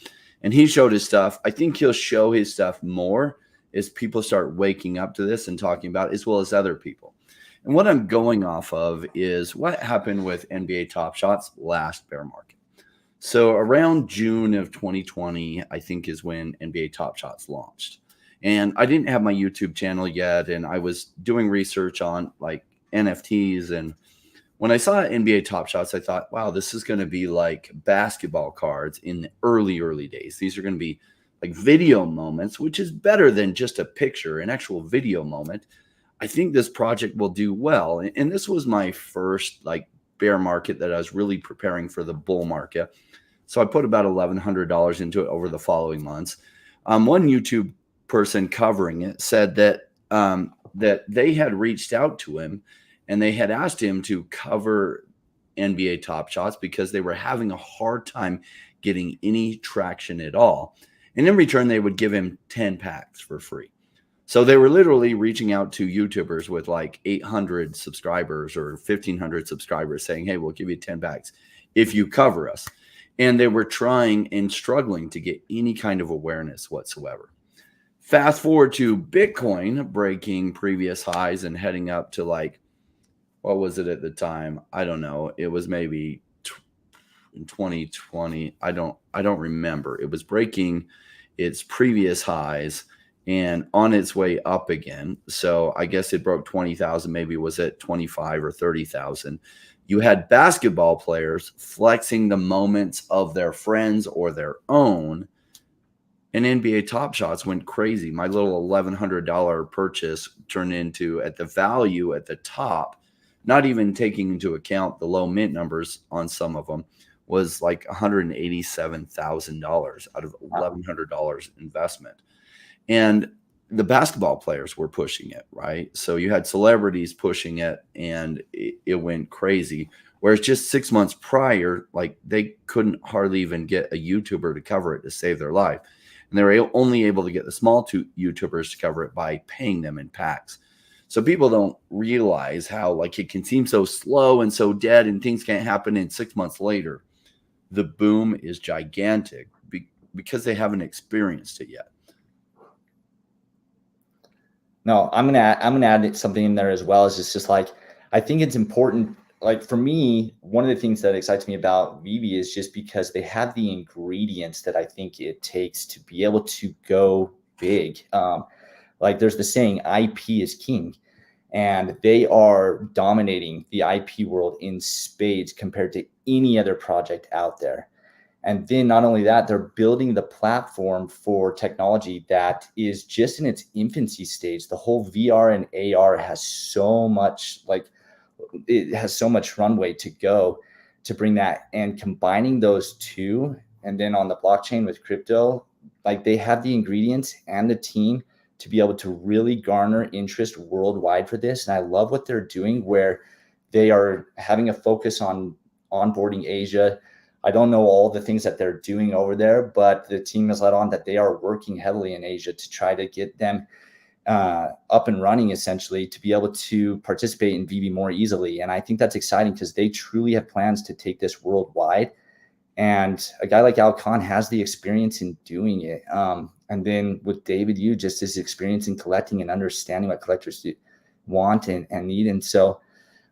And he showed his stuff. I think he'll show his stuff more as people start waking up to this and talking about it, as well as other people. And what I'm going off of is what happened with NBA Top Shots last bear market. So around June of 2020, I think, is when NBA Top Shots launched. And I didn't have my YouTube channel yet, and I was doing research on like NFTs. And when I saw NBA Top Shots, I thought, wow, this is going to be like basketball cards in the early days. These are going to be like video moments, which is better than just a picture, an actual video moment. I think this project will do well. And this was my first like bear market that I was really preparing for the bull market. So I put about $1,100 into it over the following months. One YouTube person covering it said that that they had reached out to him and they had asked him to cover NBA Top Shots because they were having a hard time getting any traction at all. And in return, they would give him 10 packs for free. So they were literally reaching out to YouTubers with like 800 subscribers or 1,500 subscribers saying, hey, we'll give you 10 packs if you cover us. And they were trying and struggling to get any kind of awareness whatsoever. Fast forward to Bitcoin breaking previous highs and heading up to like, what was it at the time? I don't know. It was maybe in 2020. I don't remember. It was breaking its previous highs and on its way up again. So I guess it broke 20,000, maybe it was at 25 or 30,000. You had basketball players flexing the moments of their friends or their own, and NBA Top Shots went crazy. My little $1,100 purchase turned into, at the value at the top, not even taking into account the low mint numbers on some of them, was like $187,000 out of $1,100 investment. And the basketball players were pushing it, right? So you had celebrities pushing it, and it went crazy. Whereas just 6 months prior, like they couldn't hardly even get a YouTuber to cover it to save their life. And they were only able to get the small YouTubers to cover it by paying them in packs. So people don't realize how like it can seem so slow and so dead and things can't happen. And 6 months later, the boom is gigantic because they haven't experienced it yet. No, I'm gonna add something in there as well. Is it's just like, I think it's important. Like for me, one of the things that excites me about VeVe is just because they have the ingredients that I think it takes to be able to go big. Like there's the saying, IP is king, and they are dominating the IP world in spades compared to any other project out there. And then not only that, they're building the platform for technology that is just in its infancy stage. The whole VR and AR has so much, like it has so much runway to go to bring that, and combining those two. And then on the blockchain with crypto, like they have the ingredients and the team to be able to really garner interest worldwide for this. And I love what they're doing, where they are having a focus on onboarding Asia. I don't know all the things that they're doing over there, but the team has let on that they are working heavily in Asia to try to get them up and running, essentially, to be able to participate in VeVe more easily. And I think that's exciting because they truly have plans to take this worldwide. And a guy like Al Kahn has the experience in doing it. And then with David Yu, just his experience in collecting and understanding what collectors want and need. And so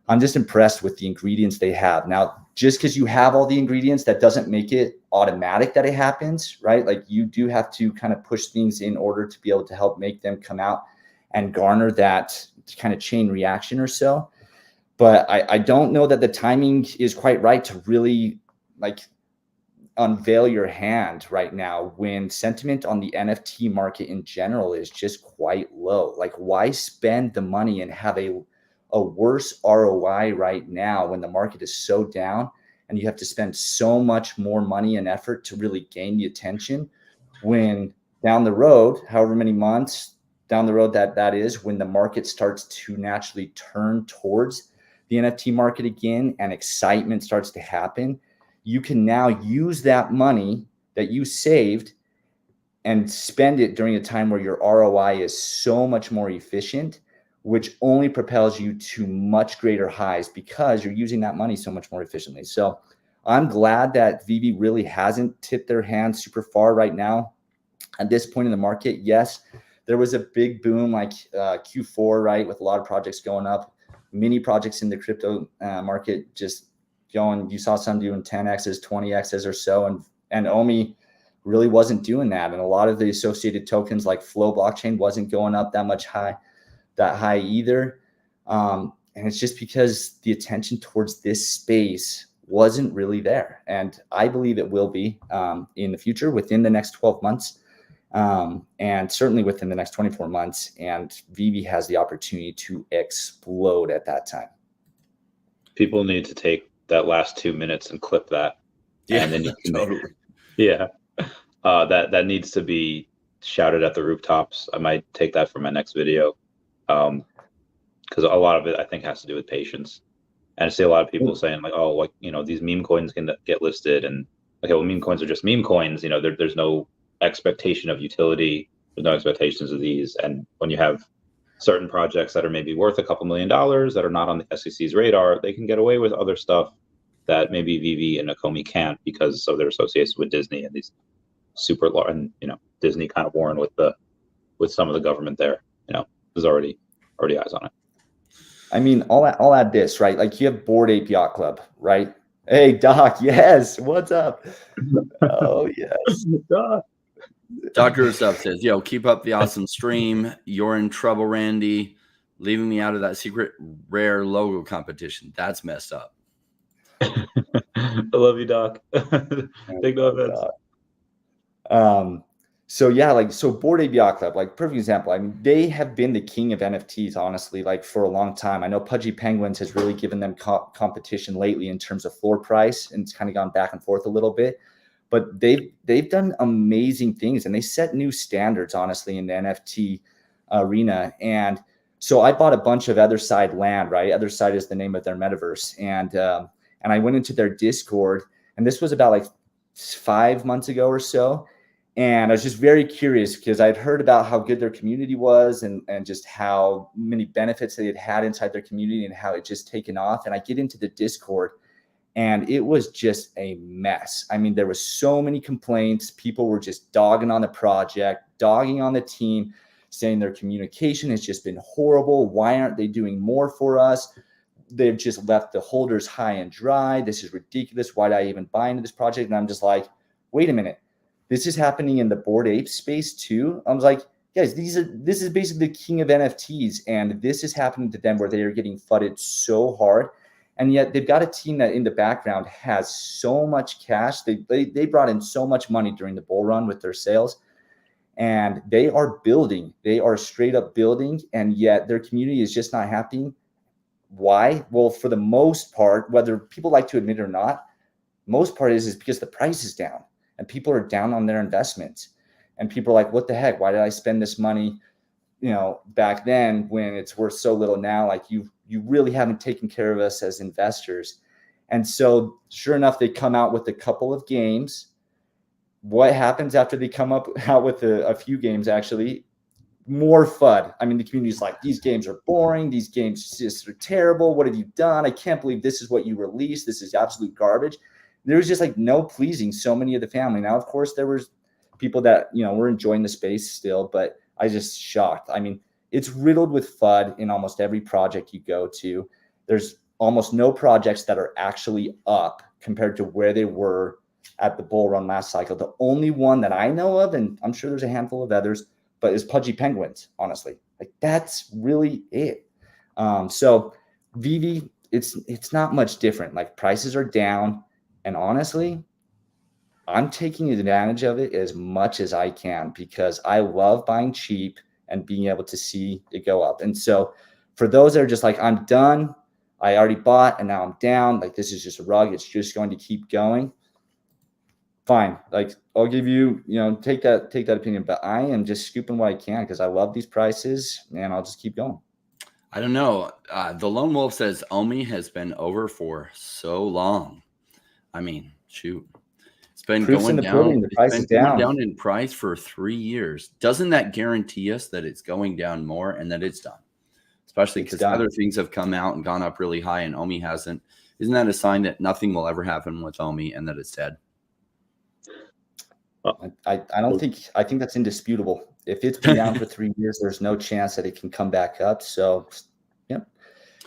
I'm just impressed with the ingredients they have. Now, just because you have all the ingredients, that doesn't make it automatic that it happens, right? Like you do have to kind of push things in order to be able to help make them come out and garner that kind of chain reaction or so. But I don't know that the timing is quite right to really like unveil your hand right now when sentiment on the NFT market in general is just quite low. Like why spend the money and have a worse ROI right now when the market is so down and you have to spend so much more money and effort to really gain the attention, when down the road, however many months down the road that is, when the market starts to naturally turn towards the NFT market again and excitement starts to happen, you can now use that money that you saved and spend it during a time where your ROI is so much more efficient, which only propels you to much greater highs because you're using that money so much more efficiently. So I'm glad that VeVe really hasn't tipped their hand super far right now. At this point in the market, yes, there was a big boom like Q4, right, with a lot of projects going up, many projects in the crypto market just going. You saw some doing 10x's, 20x's or so, and OMI really wasn't doing that. And a lot of the associated tokens like Flow blockchain wasn't going up that high either. And it's just because the attention towards this space wasn't really there. And I believe it will be in the future within the next 12 months and certainly within the next 24 months. And VeVe has the opportunity to explode at that time. People need to take that last 2 minutes and clip that. Yeah, and then you can totally. Yeah. That needs to be shouted at the rooftops. I might take that for my next video. Because a lot of it I think has to do with patience, and I see a lot of people saying like, oh, like, you know, these meme coins can get listed, and okay, well, meme coins are just meme coins. There's no expectation of utility. There's no expectations of these. And when you have certain projects that are maybe worth a couple $1 million that are not on the SEC's radar, they can get away with other stuff that maybe VeVe and OMI can't because of their associations with Disney and these super large, and Disney kind of warring with some of the government there. There's already eyes on it. I mean, I'll add this, right? Like you have Bored Ape Yacht Club, right? Hey, Doc, yes, what's up? Oh, yes. Doc. Dr. Stuff says, yo, keep up the awesome stream. You're in trouble, Randy. Leaving me out of that secret rare logo competition. That's messed up. I love you, Doc. Take no offense. So yeah, so Bored Ape Yacht Club, perfect example. I mean, they have been the king of NFTs, honestly, for a long time. I know Pudgy Penguins has really given them competition lately in terms of floor price, and it's kind of gone back and forth a little bit. But they've done amazing things, and they set new standards, honestly, in the NFT arena. And so I bought a bunch of Otherside land, right? Otherside is the name of their metaverse, and I went into their Discord, and this was about 5 months ago or so. And I was just very curious because I'd heard about how good their community was and just how many benefits they had inside their community and how it just taken off. And I get into the Discord and it was just a mess. I mean, there was so many complaints. People were just dogging on the project, dogging on the team, saying their communication has just been horrible. Why aren't they doing more for us? They've just left the holders high and dry. This is ridiculous. Why did I even buy into this project? And I'm just like, wait a minute. This is happening in the Bored Ape space too. I was like, guys, this is basically the king of NFTs, and this is happening to them where they are getting flooded so hard, and yet they've got a team that in the background has so much cash. They brought in so much money during the bull run with their sales, and they are building. They are straight up building, and yet their community is just not happy. Why? Well, for the most part, whether people like to admit it or not, most part is because the price is down. And people are down on their investments, and people are like, what the heck? Why did I spend this money, back then when it's worth so little now? Like you really haven't taken care of us as investors. And so sure enough, they come out with a couple of games. What happens after they come out with a few games? Actually, more FUD. I mean, the community's like, these games are boring. These games just are terrible. What have you done? I can't believe this is what you released. This is absolute garbage. There was just no pleasing so many of the family. Now, of course, there was people that, were enjoying the space still, but I just shocked. I mean, it's riddled with FUD in almost every project you go to. There's almost no projects that are actually up compared to where they were at the bull run last cycle. The only one that I know of, and I'm sure there's a handful of others, but is Pudgy Penguins, honestly. That's really it. So VeVe, it's not much different. Prices are down. And honestly, I'm taking advantage of it as much as I can because I love buying cheap and being able to see it go up. And so for those that are just I'm done, I already bought and now I'm down, this is just a rug, it's just going to keep going. Fine. I'll give you, take that opinion, but I am just scooping what I can because I love these prices and I'll just keep going. I don't know. The Lone Wolf says OMI has been over for so long. I mean, shoot, it's been going down. It's been going down in price for 3 years. Doesn't that guarantee us that it's going down more and that it's done? Especially because other things have come out and gone up really high and OMI hasn't. Isn't that a sign that nothing will ever happen with OMI and that it's dead? I think that's indisputable. If it's been down for 3 years, there's no chance that it can come back up. So, yeah.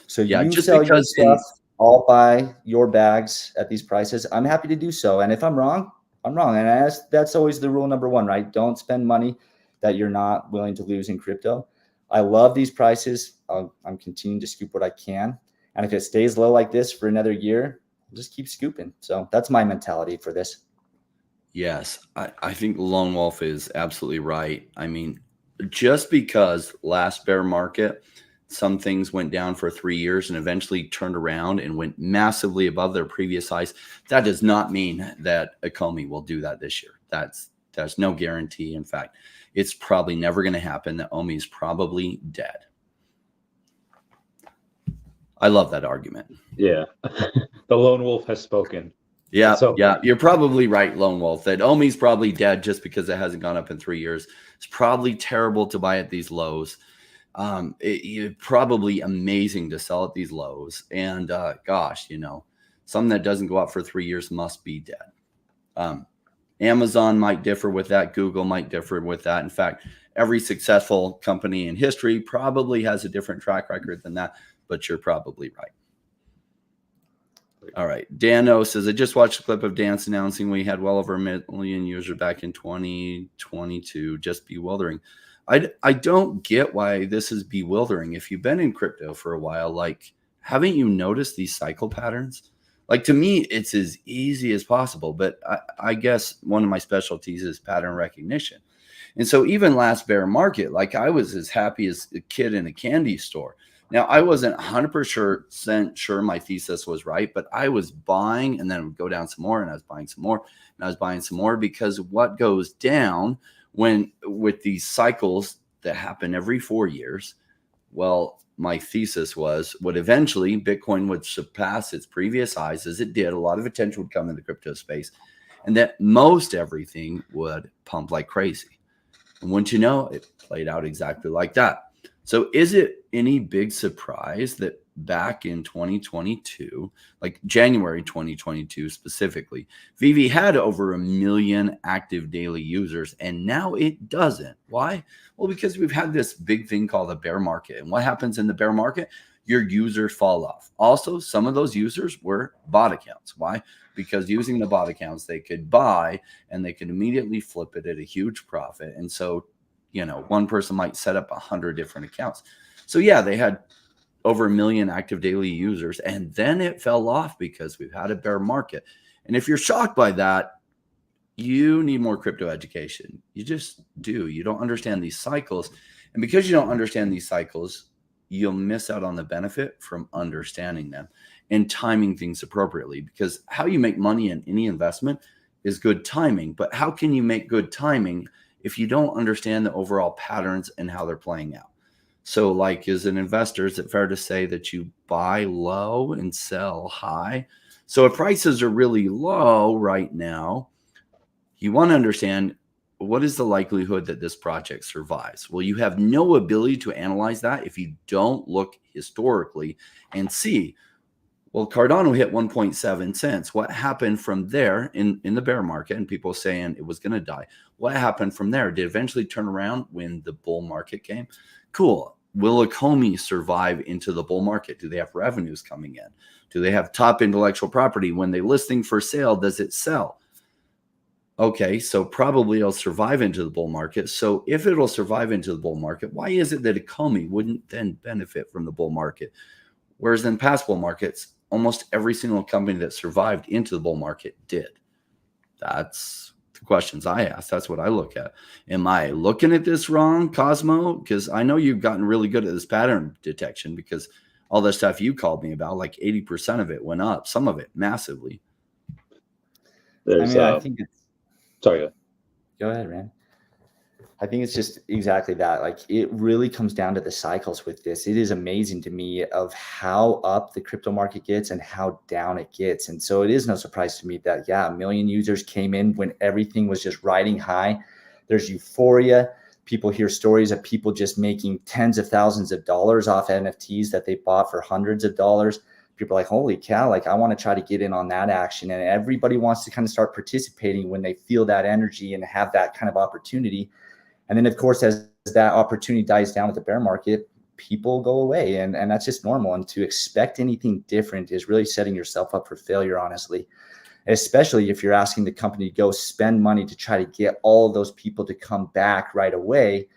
So yeah, you just sell your stuff. I'll buy your bags at these prices. I'm happy to do so. And if I'm wrong, I'm wrong. And that's always the rule number one, right? Don't spend money that you're not willing to lose in crypto. I love these prices. I'm continuing to scoop what I can. And if it stays low like this for another year, I'll just keep scooping. So that's my mentality for this. Yes, I think Lone Wolf is absolutely right. I mean, just because last bear market, some things went down for 3 years and eventually turned around and went massively above their previous highs. That does not mean that OMI will do that this year. There's no guarantee. In fact, it's probably never going to happen. That OMI is probably dead. I love that argument. Yeah. The Lone Wolf has spoken. Yeah, So yeah, you're probably right, Lone Wolf. That OMI's probably dead just because it hasn't gone up in 3 years. It's probably terrible to buy at these lows. It's probably amazing to sell at these lows. And gosh, something that doesn't go up for 3 years must be dead. Amazon might differ with that. Google might differ with that. In fact, every successful company in history probably has a different track record than that, but you're probably right. All right. Dano says, I just watched a clip of Dance announcing we had well over 1 million users back in 2022. Just bewildering. I don't get why this is bewildering. If you've been in crypto for a while, like, haven't you noticed these cycle patterns? Like, to me, it's as easy as possible. But I guess one of my specialties is pattern recognition. And so even last bear market, like, I was as happy as a kid in a candy store. Now, I wasn't 100% sure my thesis was right, but I was buying and then it would go down some more, and I was buying some more and I was buying some more, because what goes down with these cycles that happen every 4 years, well, my thesis would eventually Bitcoin would surpass its previous highs, as it did. A lot of attention would come in the crypto space, and that most everything would pump like crazy. And wouldn't you know, it played out exactly like that. So is it any big surprise that back in 2022, like January 2022 specifically, VeVe had over 1 million active daily users, and now it doesn't? Why? Well, because we've had this big thing called the bear market. And what happens in the bear market? Your users fall off. Also, some of those users were bot accounts. Why? Because using the bot accounts, they could buy and they could immediately flip it at a huge profit. And so, one person might set up 100 different accounts. So yeah, they had over 1 million active daily users, and then it fell off because we've had a bear market. And if you're shocked by that, you need more crypto education. You just do. You don't understand these cycles. And because you don't understand these cycles, you'll miss out on the benefit from understanding them and timing things appropriately. Because how you make money in any investment is good timing. But how can you make good timing if you don't understand the overall patterns and how they're playing out? So, like, as an investor, is it fair to say that you buy low and sell high? So if prices are really low right now, you want to understand, what is the likelihood that this project survives? Well, you have no ability to analyze that if you don't look historically and see, well, Cardano hit 1.7 cents. What happened from there in the bear market? And people saying it was going to die. What happened from there? Did it eventually turn around when the bull market came? Cool. Will a OMI survive into the bull market? Do they have revenues coming in? Do they have top intellectual property? When they listing for sale, does it sell? Okay, so probably it'll survive into the bull market. So if it'll survive into the bull market, why is it that a OMI wouldn't then benefit from the bull market? Whereas in past bull markets, almost every single company that survived into the bull market did. That's the questions I ask. That's what I look at. Am I looking at this wrong, Cosmo? Because I know you've gotten really good at this pattern detection, because all the stuff you called me about, like 80% of it went up, some of it massively. I think it's... Sorry. Go ahead, Rand. I think it's just exactly that. Like, it really comes down to the cycles with this. It is amazing to me of how up the crypto market gets and how down it gets. And so it is no surprise to me that, yeah, 1 million users came in when everything was just riding high. There's euphoria. People hear stories of people just making tens of thousands of dollars off NFTs that they bought for hundreds of dollars. People are like, holy cow, like, I want to try to get in on that action. And everybody wants to kind of start participating when they feel that energy and have that kind of opportunity. And then, of course, as that opportunity dies down with the bear market, people go away. And that's just normal. And to expect anything different is really setting yourself up for failure, honestly, especially if you're asking the company to go spend money to try to get all of those people to come back right away,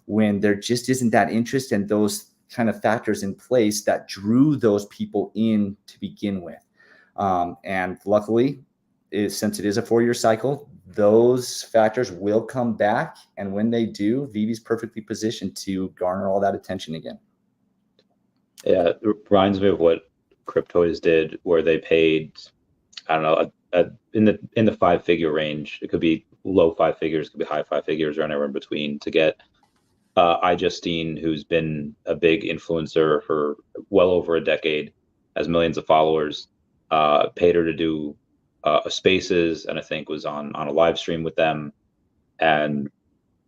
when there just isn't that interest and those kind of factors in place that drew those people in to begin with. And luckily, since it is a 4-year cycle, those factors will come back. And when they do, VeVe's perfectly positioned to garner all that attention again. Yeah, it reminds me of what Cryptoids did, where they paid, I don't know, in the 5-figure range. It could be low 5 figures, it could be high 5 figures, or anywhere in between, to get iJustine, who's been a big influencer for well over a decade, has millions of followers, paid her to do Spaces, and I think was on a live stream with them, and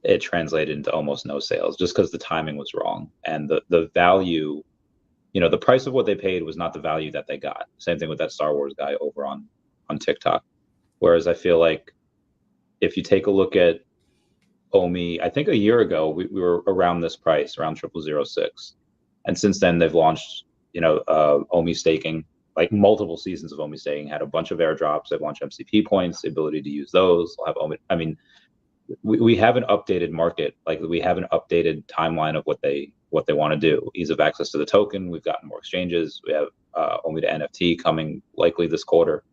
it translated into almost no sales just because the timing was wrong, and the value, the price of what they paid was not the value that they got. Same thing with that Star Wars guy over on TikTok. Whereas I feel like if you take a look at OMI, I think a year ago we were around this price, around 0006, and since then they've launched OMI staking, like multiple seasons of OMI staking, had a bunch of airdrops. They've launched MCP points, the ability to use those. They'll have OMI. I mean, we have an updated market, like we have an updated timeline of what they want to do. Ease of access to the token. We've gotten more exchanges. We have OMI to NFT coming likely this quarter.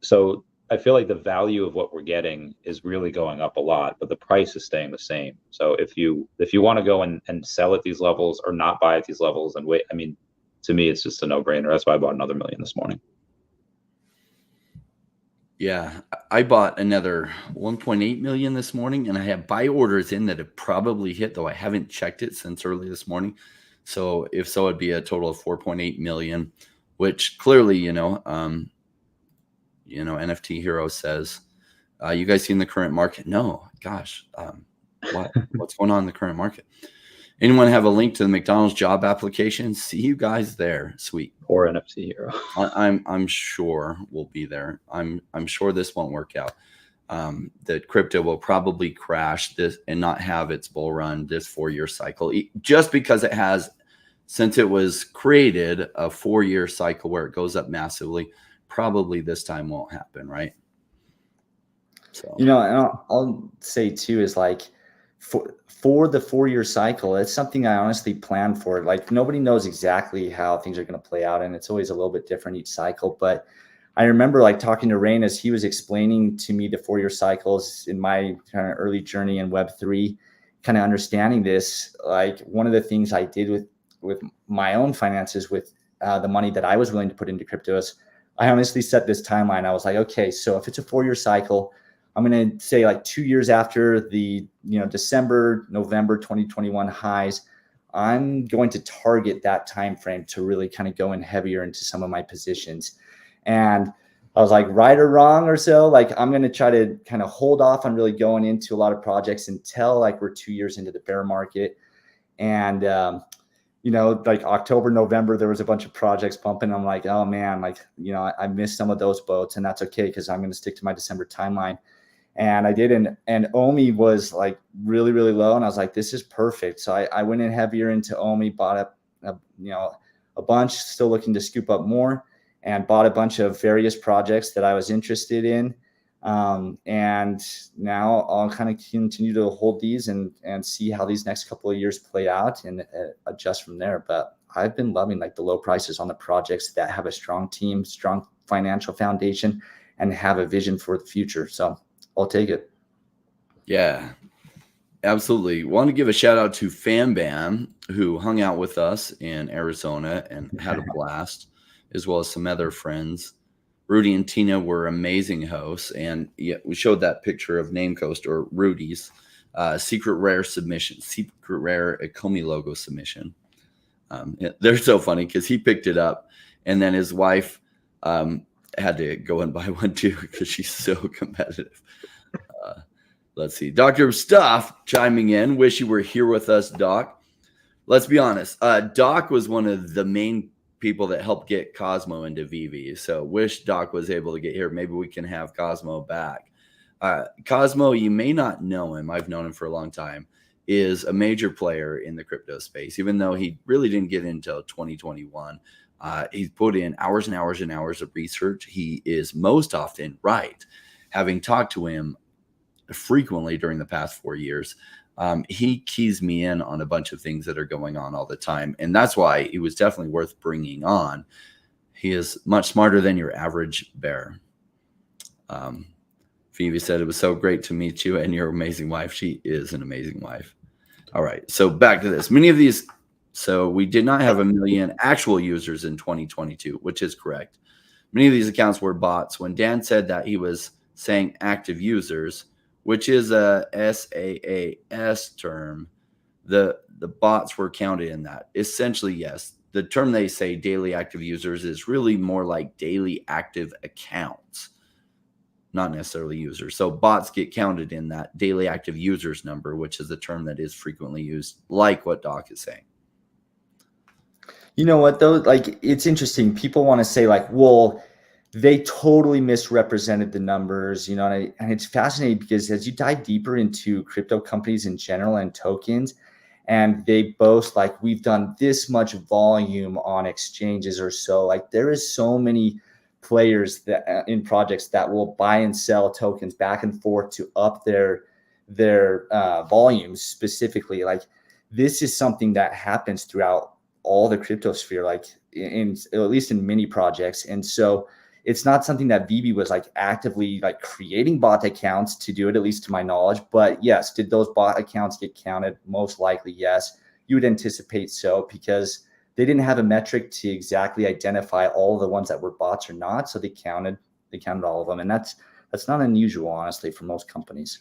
So I feel like the value of what we're getting is really going up a lot, but the price is staying the same. So if you want to go and sell at these levels or not buy at these levels and wait, I mean, to me, it's just a no-brainer. That's why I bought another $1 million this morning. Yeah, I bought another 1.8 million this morning, and I have buy orders in that have probably hit, though I haven't checked it since early this morning. So if so, it'd be a total of 4.8 million, which clearly, NFT Hero says, you guys seen the current market? No, gosh, what's going on in the current market? Anyone have a link to the McDonald's job application? See you guys there. Sweet. Or NFT Hero. I'm sure we'll be there. I'm sure this won't work out. That crypto will probably crash this and not have its bull run this 4-year cycle, just because it has, since it was created, a 4-year cycle where it goes up massively. Probably this time won't happen, right? So and I'll say too is like for the 4-year cycle, it's something I honestly planned for. Like nobody knows exactly how things are going to play out, and it's always a little bit different each cycle. But I remember like talking to Rain as he was explaining to me the 4-year cycles in my kind of early journey in Web3, kind of understanding this. Like one of the things I did with my own finances, with the money that I was willing to put into crypto, is I honestly set this timeline. I was like, okay, so if it's a 4-year cycle, I'm going to say like 2 years after the, December, November 2021 highs, I'm going to target that time frame to really kind of go in heavier into some of my positions. And I was like, right or wrong or so, like I'm going to try to kind of hold off on really going into a lot of projects until like we're 2 years into the bear market. And, like October, November, there was a bunch of projects pumping. I'm like, oh man, like, I missed some of those boats, and that's okay, because I'm going to stick to my December timeline. And I did, and OMI was like really, really low. And I was like, this is perfect. So I went in heavier into OMI, bought up, a bunch, still looking to scoop up more, and bought a bunch of various projects that I was interested in. And now I'll kind of continue to hold these and see how these next couple of years play out and adjust from there. But I've been loving like the low prices on the projects that have a strong team, strong financial foundation, and have a vision for the future. So I'll take it. Yeah, absolutely. Want to give a shout out to Fam Bam, who hung out with us in Arizona and had a blast, as well as some other friends. Rudy and Tina were amazing hosts, and we showed that picture of Namecoast, or Rudy's secret rare submission, secret rare Ecomi logo submission. They're so funny because he picked it up, and then his wife had to go and buy one too because she's so competitive. Let's see. Dr. Stuff chiming in. Wish you were here with us, Doc. Let's be honest. Doc was one of the main people that helped get Cosmo into VeVe. So wish Doc was able to get here. Maybe we can have Cosmo back. Cosmo, you may not know him. I've known him for a long time. Is a major player in the crypto space, even though he really didn't get into 2021. He's put in hours and hours and hours of research. He is most often right. Having talked to him frequently during the past 4 years, he keys me in on a bunch of things that are going on all the time. And that's why he was definitely worth bringing on. He is much smarter than your average bear. Phoebe said, it was so great to meet you and your amazing wife. She is an amazing wife. All right. So back to this. Many of these. So we did not have 1 million actual users in 2022, which is correct. Many of these accounts were bots. When Dan said that, he was saying active users, which is a SaaS term. The bots were counted in that. Essentially, yes. The term they say daily active users is really more like daily active accounts. not necessarily users. So bots get counted in that daily active users number, which is a term that is frequently used, like what Doc is saying. You know what though? Like, it's interesting. People want to say like, well, they totally misrepresented the numbers, and it's fascinating because as you dive deeper into crypto companies in general and tokens, and they boast like, we've done this much volume on exchanges or so, like there is so many players that in projects that will buy and sell tokens back and forth to up their volumes specifically. Like, this is something that happens throughout all the crypto sphere, like in at least in many projects. And so it's not something that VeVe was like actively like creating bot accounts to do it, at least to my knowledge. But yes, did those bot accounts get counted? Most likely, yes. You would anticipate so, because they didn't have a metric to exactly identify all the ones that were bots or not. So they counted all of them. And that's not unusual, honestly, for most companies.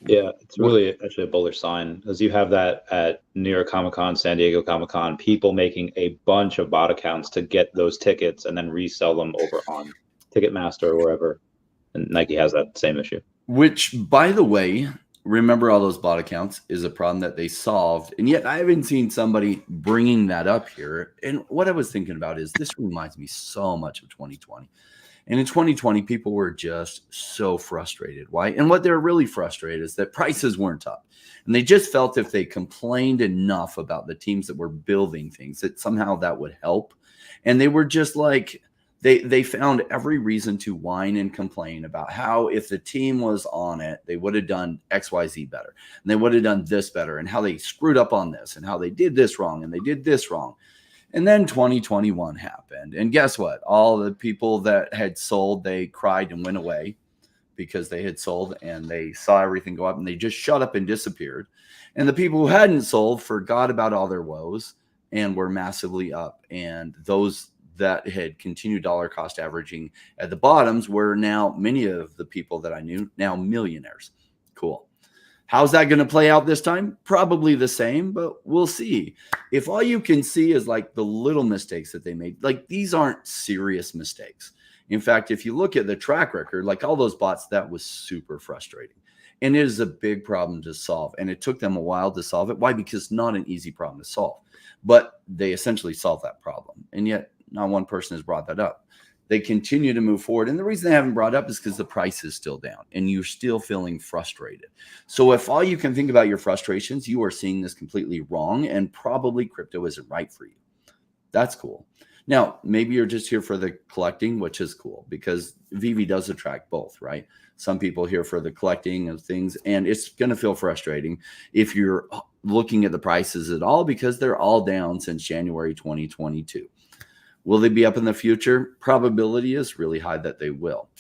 Yeah, it's really actually a bullish sign, as you have that at New York Comic Con, San Diego Comic Con, people making a bunch of bot accounts to get those tickets and then resell them over on Ticketmaster or wherever. And Nike has that same issue. Which, by the way, remember, all those bot accounts is a problem that they solved. And yet I haven't seen somebody bringing that up here. And what I was thinking about is, this reminds me so much of 2020. And in 2020, people were just so frustrated. Why? And what they're really frustrated is that prices weren't up. And they just felt if they complained enough about the teams that were building things, that somehow that would help. And they were just like, they found every reason to whine and complain about how if the team was on it, they would have done XYZ better. And they would have done this better, and how they screwed up on this, and how they did this wrong, and they did this wrong. And then 2021 happened. And guess what? All the people that had sold, they cried and went away because they had sold and they saw everything go up, and they just shut up and disappeared. And the people who hadn't sold forgot about all their woes and were massively up. And those that had continued dollar cost averaging at the bottoms were now, many of the people that I knew, now millionaires. Cool. How's that going to play out this time? Probably the same, but we'll see. If all you can see is like the little mistakes that they made, like these aren't serious mistakes. In fact, if you look at the track record, like all those bots, that was super frustrating. And it is a big problem to solve. And it took them a while to solve it. Why? Because it's not an easy problem to solve. But they essentially solved that problem. And yet not one person has brought that up. They continue to move forward. And the reason they haven't brought up is because the price is still down and you're still feeling frustrated. So if all you can think about your frustrations, you are seeing this completely wrong, and probably crypto isn't right for you. That's cool. Now, maybe you're just here for the collecting, which is cool because VeVe does attract both, right? Some people here for the collecting of things, and it's going to feel frustrating if you're looking at the prices at all, because they're all down since January 2022. Will they be up in the future? Probability is really high that they will.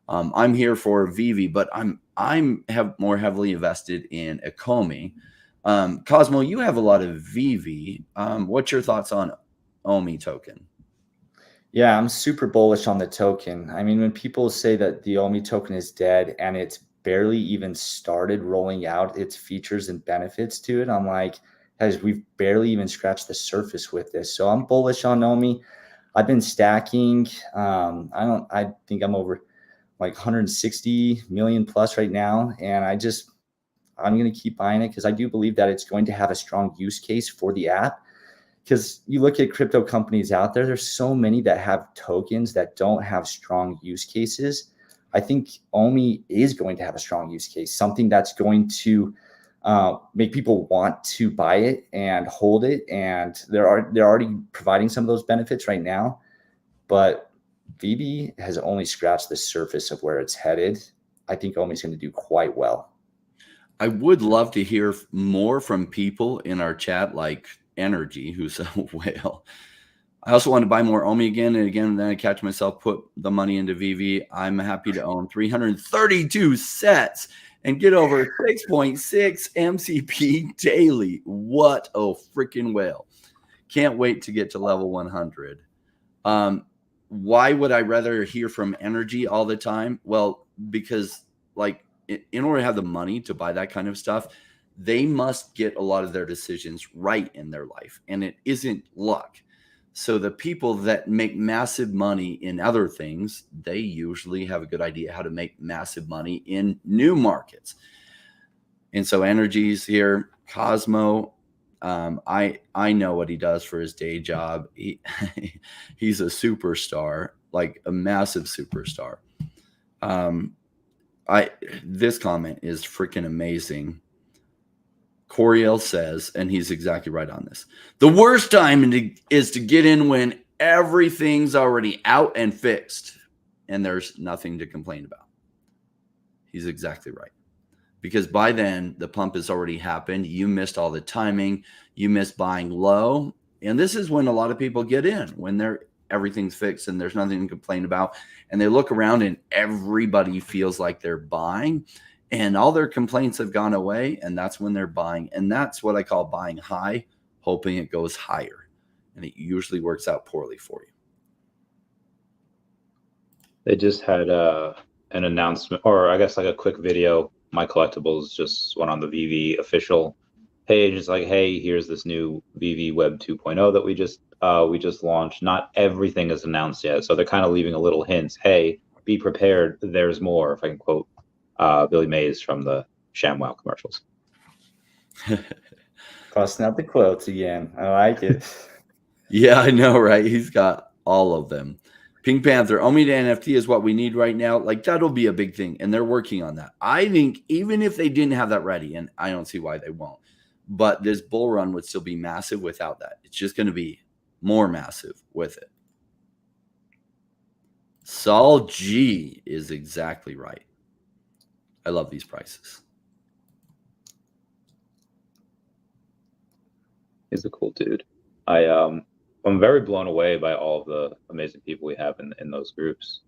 I'm here for VeVe, but I'm more heavily invested in OMI. Cosmo, you have a lot of VeVe. What's your thoughts on OMI token? Yeah, I'm super bullish on the token. I mean, when people say that the OMI token is dead and it's barely even started rolling out its features and benefits to it, I'm like, guys, we've barely even scratched the surface with this. So I'm bullish on OMI. I've been stacking. I think I'm over like 160 million plus right now. And I'm going to keep buying it because I do believe that it's going to have a strong use case for the app. Because you look at crypto companies out there, there's so many that have tokens that don't have strong use cases. I think OMI is going to have a strong use case, something that's going to make people want to buy it and hold it. And they're already providing some of those benefits right now. But VeVe has only scratched the surface of where it's headed. I think OMI is going to do quite well. I would love to hear more from people in our chat, like Energy, who's a whale. I also want to buy more OMI again and again, and then I catch myself put the money into VeVe. I'm happy to own 332 sets and get over 6.6 MCP daily. What a freaking whale. Can't wait to get to level 100. Why would I rather hear from Energy all the time? Well, because like in order to have the money to buy that kind of stuff, they must get a lot of their decisions right in their life. And it isn't luck. So the people that make massive money in other things, they usually have a good idea how to make massive money in new markets. And so Energy's here, Cosmo. I know what he does for his day job. He's a superstar, like a massive superstar. This comment is freaking amazing. Coriel says, and he's exactly right on this, the worst time is to get in when everything's already out and fixed and there's nothing to complain about. He's exactly right. Because by then, the pump has already happened. You missed all the timing. You missed buying low. And this is when a lot of people get in, when everything's fixed and there's nothing to complain about. And they look around and everybody feels like they're buying. And all their complaints have gone away, and that's when they're buying. And that's what I call buying high, hoping it goes higher. And it usually works out poorly for you. They just had an announcement, or I guess like a quick video. My Collectibles just went on the VeVe official page. It's like, hey, here's this new VeVe Web 2.0 that we just launched. Not everything is announced yet. So they're kind of leaving a little hints. Hey, be prepared. There's more, if I can quote Billy Mays from the ShamWow commercials. Busting out the quotes again. I like it. Yeah, I know, right? He's got all of them. Pink Panther, OMI to NFT is what we need right now. Like, that'll be a big thing, and they're working on that. I think even if they didn't have that ready, and I don't see why they won't, but this bull run would still be massive without that. It's just going to be more massive with it. Saul G is exactly right. I love these prices. He's a cool dude. I'm very blown away by all of the amazing people we have in those groups.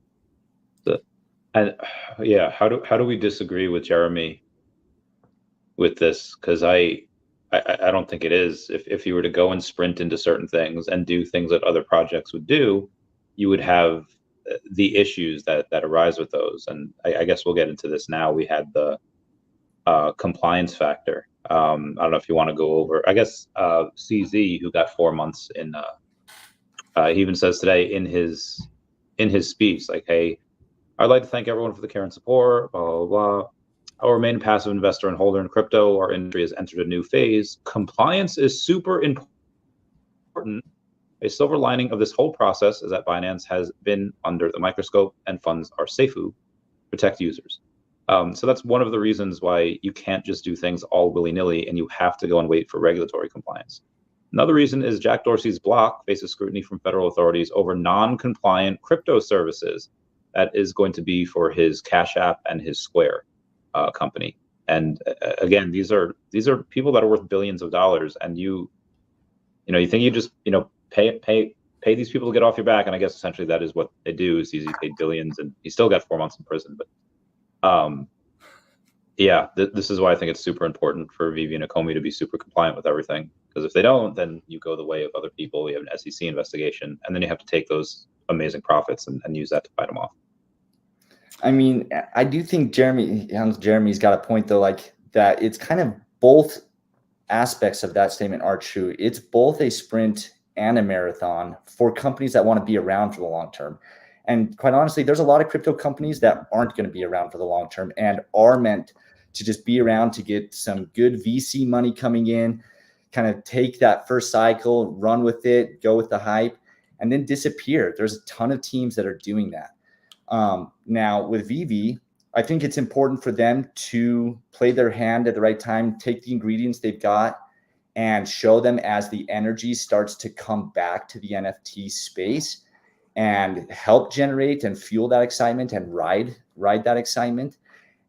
How do we disagree with Jeremy with this? Because I don't think it is. If you were to go and sprint into certain things and do things that other projects would do, you would have the issues that arise with those. And I guess we'll get into this now. We had the compliance factor. I don't know if you want to go over. I guess CZ, who got 4 months in. He even says today in his speech, like, "Hey, I'd like to thank everyone for the care and support. Blah blah blah. I'll remain a passive investor and holder in crypto. Our industry has entered a new phase. Compliance is super important. A silver lining of this whole process is that Binance has been under the microscope and funds are safe to protect users. So that's one of the reasons why you can't just do things all willy-nilly and you have to go and wait for regulatory compliance. Another reason is Jack Dorsey's block faces scrutiny from federal authorities over non-compliant crypto services. That is going to be for his Cash App and his Square company. And again, these are people that are worth billions of dollars, and you think you just pay these people to get off your back, and I guess essentially that is what they do. Is he paid billions, and he still got 4 months in prison. But this is why I think it's super important for VeVe and OMI to be super compliant with everything. Because if they don't, then you go the way of other people. We have an SEC investigation, and then you have to take those amazing profits and use that to fight them off. I mean, I do think Jeremy's got a point, though, like that it's kind of both aspects of that statement are true. It's both a sprint and a marathon for companies that want to be around for the long term. And quite honestly, there's a lot of crypto companies that aren't going to be around for the long term and are meant to just be around to get some good VC money coming in, kind of take that first cycle, run with it, go with the hype, and then disappear. There's a ton of teams that are doing that. Now with VeVe, I think it's important for them to play their hand at the right time, take the ingredients they've got and show them as the energy starts to come back to the NFT space and help generate and fuel that excitement and ride that excitement,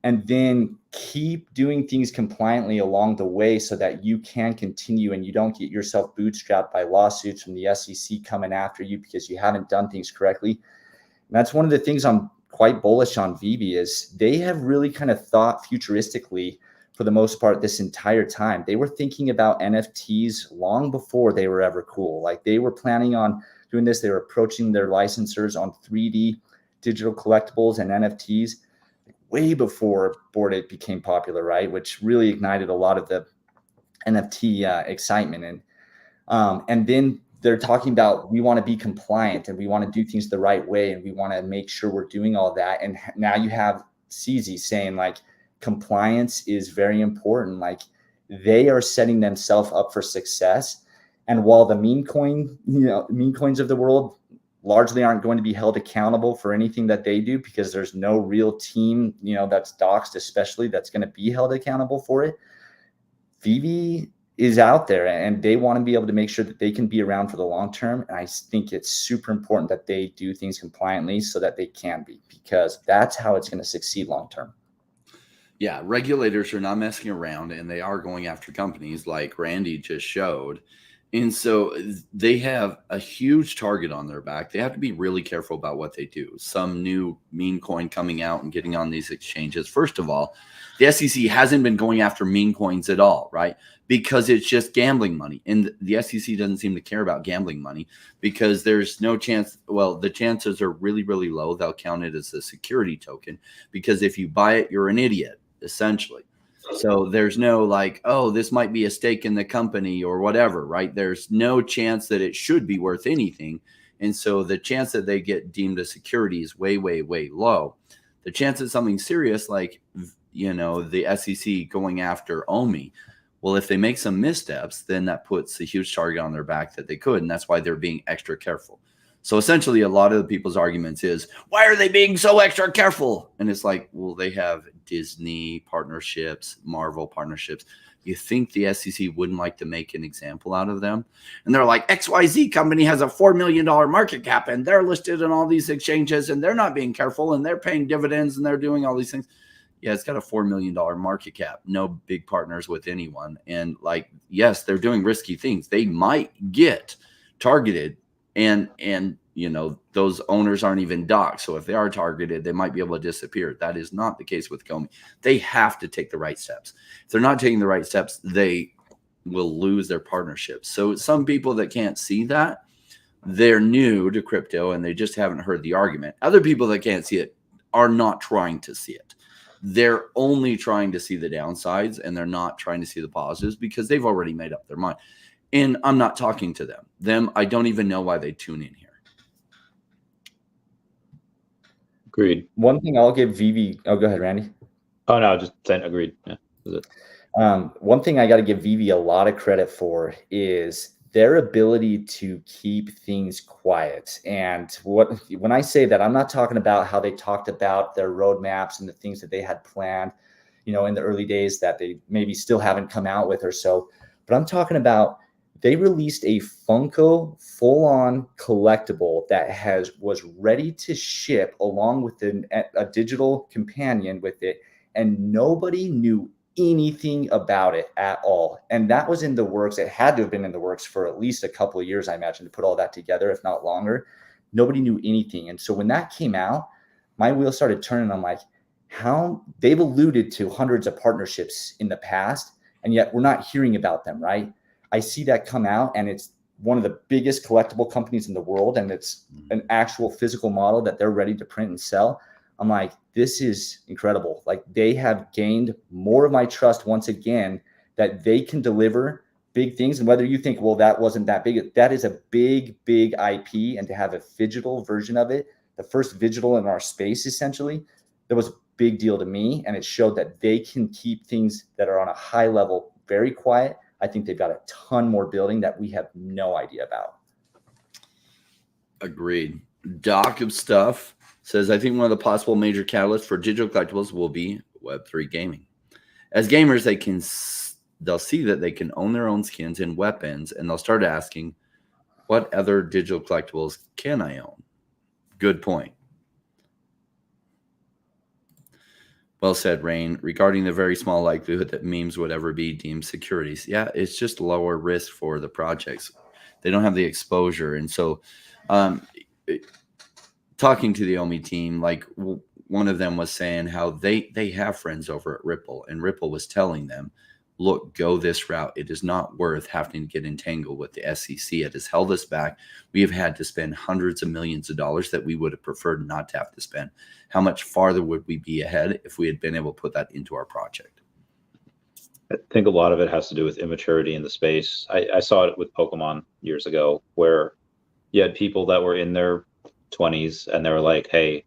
and then keep doing things compliantly along the way so that you can continue and you don't get yourself bootstrapped by lawsuits from the SEC coming after you because you haven't done things correctly. And that's one of the things I'm quite bullish on VeVe is they have really kind of thought futuristically for the most part this entire time. They were thinking about NFTs long before they were ever cool. Like they were planning on doing this. They were approaching their licensors on 3D digital collectibles and NFTs way before Bored Ape became popular, right? Which really ignited a lot of the NFT excitement. And then they're talking about, we want to be compliant and we want to do things the right way. And we want to make sure we're doing all that. And now you have CZ saying like, compliance is very important. Like they are setting themselves up for success. And while the meme coins of the world largely aren't going to be held accountable for anything that they do, because there's no real team, that's doxed, especially, that's going to be held accountable for it. VeVe is out there and they want to be able to make sure that they can be around for the long term. And I think it's super important that they do things compliantly so that they can be, because that's how it's going to succeed long term. Yeah, regulators are not messing around, and they are going after companies like Randy just showed. And so they have a huge target on their back. They have to be really careful about what they do. Some new meme coin coming out and getting on these exchanges. First of all, the SEC hasn't been going after meme coins at all, right? Because it's just gambling money. And the SEC doesn't seem to care about gambling money because there's no chance. Well, the chances are really, really low. They'll count it as a security token because if you buy it, you're an idiot, essentially. So there's no like, oh, this might be a stake in the company or whatever, right? There's no chance that it should be worth anything. And so the chance that they get deemed a security is way, way, way low. The chance that something serious like, the SEC going after OMI, well, if they make some missteps, then that puts a huge target on their back that they could. And that's why they're being extra careful. So essentially, a lot of the people's arguments is, why are they being so extra careful? And it's like, well, they have Disney partnerships, Marvel partnerships. You think the SEC wouldn't like to make an example out of them? And they're like, XYZ company has a $4 million market cap, and they're listed in all these exchanges, and they're not being careful, and they're paying dividends, and they're doing all these things. Yeah, it's got a $4 million market cap, no big partners with anyone. And like, yes, they're doing risky things. They might get targeted. And those owners aren't even doxed. So if they are targeted, they might be able to disappear. That is not the case with Comey. They have to take the right steps. If they're not taking the right steps, they will lose their partnerships. So some people that can't see that, they're new to crypto and they just haven't heard the argument. Other people that can't see it are not trying to see it. They're only trying to see the downsides and they're not trying to see the positives because they've already made up their mind. And I'm not talking to them. I don't even know why they tune in here. Agreed. One thing I'll give VeVe. Oh, go ahead, Randy. Oh, no, just saying agreed. Yeah, that's it. One thing I got to give VeVe a lot of credit for is their ability to keep things quiet. And when I say that, I'm not talking about how they talked about their roadmaps and the things that they had planned, in the early days that they maybe still haven't come out with or so. But I'm talking about they released a Funko full-on collectible that was ready to ship along with a digital companion with it, and nobody knew anything about it at all. And that was in the works. It had to have been in the works for at least a couple of years, I imagine, to put all that together, if not longer. Nobody knew anything. And so when that came out, my wheels started turning. I'm like, how they've alluded to hundreds of partnerships in the past, and yet we're not hearing about them, right? I see that come out and it's one of the biggest collectible companies in the world. And it's an actual physical model that they're ready to print and sell. I'm like, this is incredible. Like they have gained more of my trust once again, that they can deliver big things. And whether you think, well, that wasn't that big, that is a big, big IP. And to have a digital version of it, the first digital in our space, essentially, that was a big deal to me. And it showed that they can keep things that are on a high level very quiet. I think they've got a ton more building that we have no idea about. Agreed. Doc of Stuff says, I think one of the possible major catalysts for digital collectibles will be Web3 gaming. As gamers, they'll see that they can own their own skins and weapons, and they'll start asking, what other digital collectibles can I own? Good point. Well said, Rain. Regarding the very small likelihood that memes would ever be deemed securities, yeah, it's just lower risk for the projects. They don't have the exposure. And so talking to the OMI team, like one of them was saying how they have friends over at Ripple, and Ripple was telling them, look, go this route. It is not worth having to get entangled with the SEC. It has held us back. We have had to spend hundreds of millions of dollars that we would have preferred not to have to spend. How much farther would we be ahead if we had been able to put that into our project? I think a lot of it has to do with immaturity in the space. I saw it with Pokemon years ago, where you had people that were in their 20s and they were like, hey,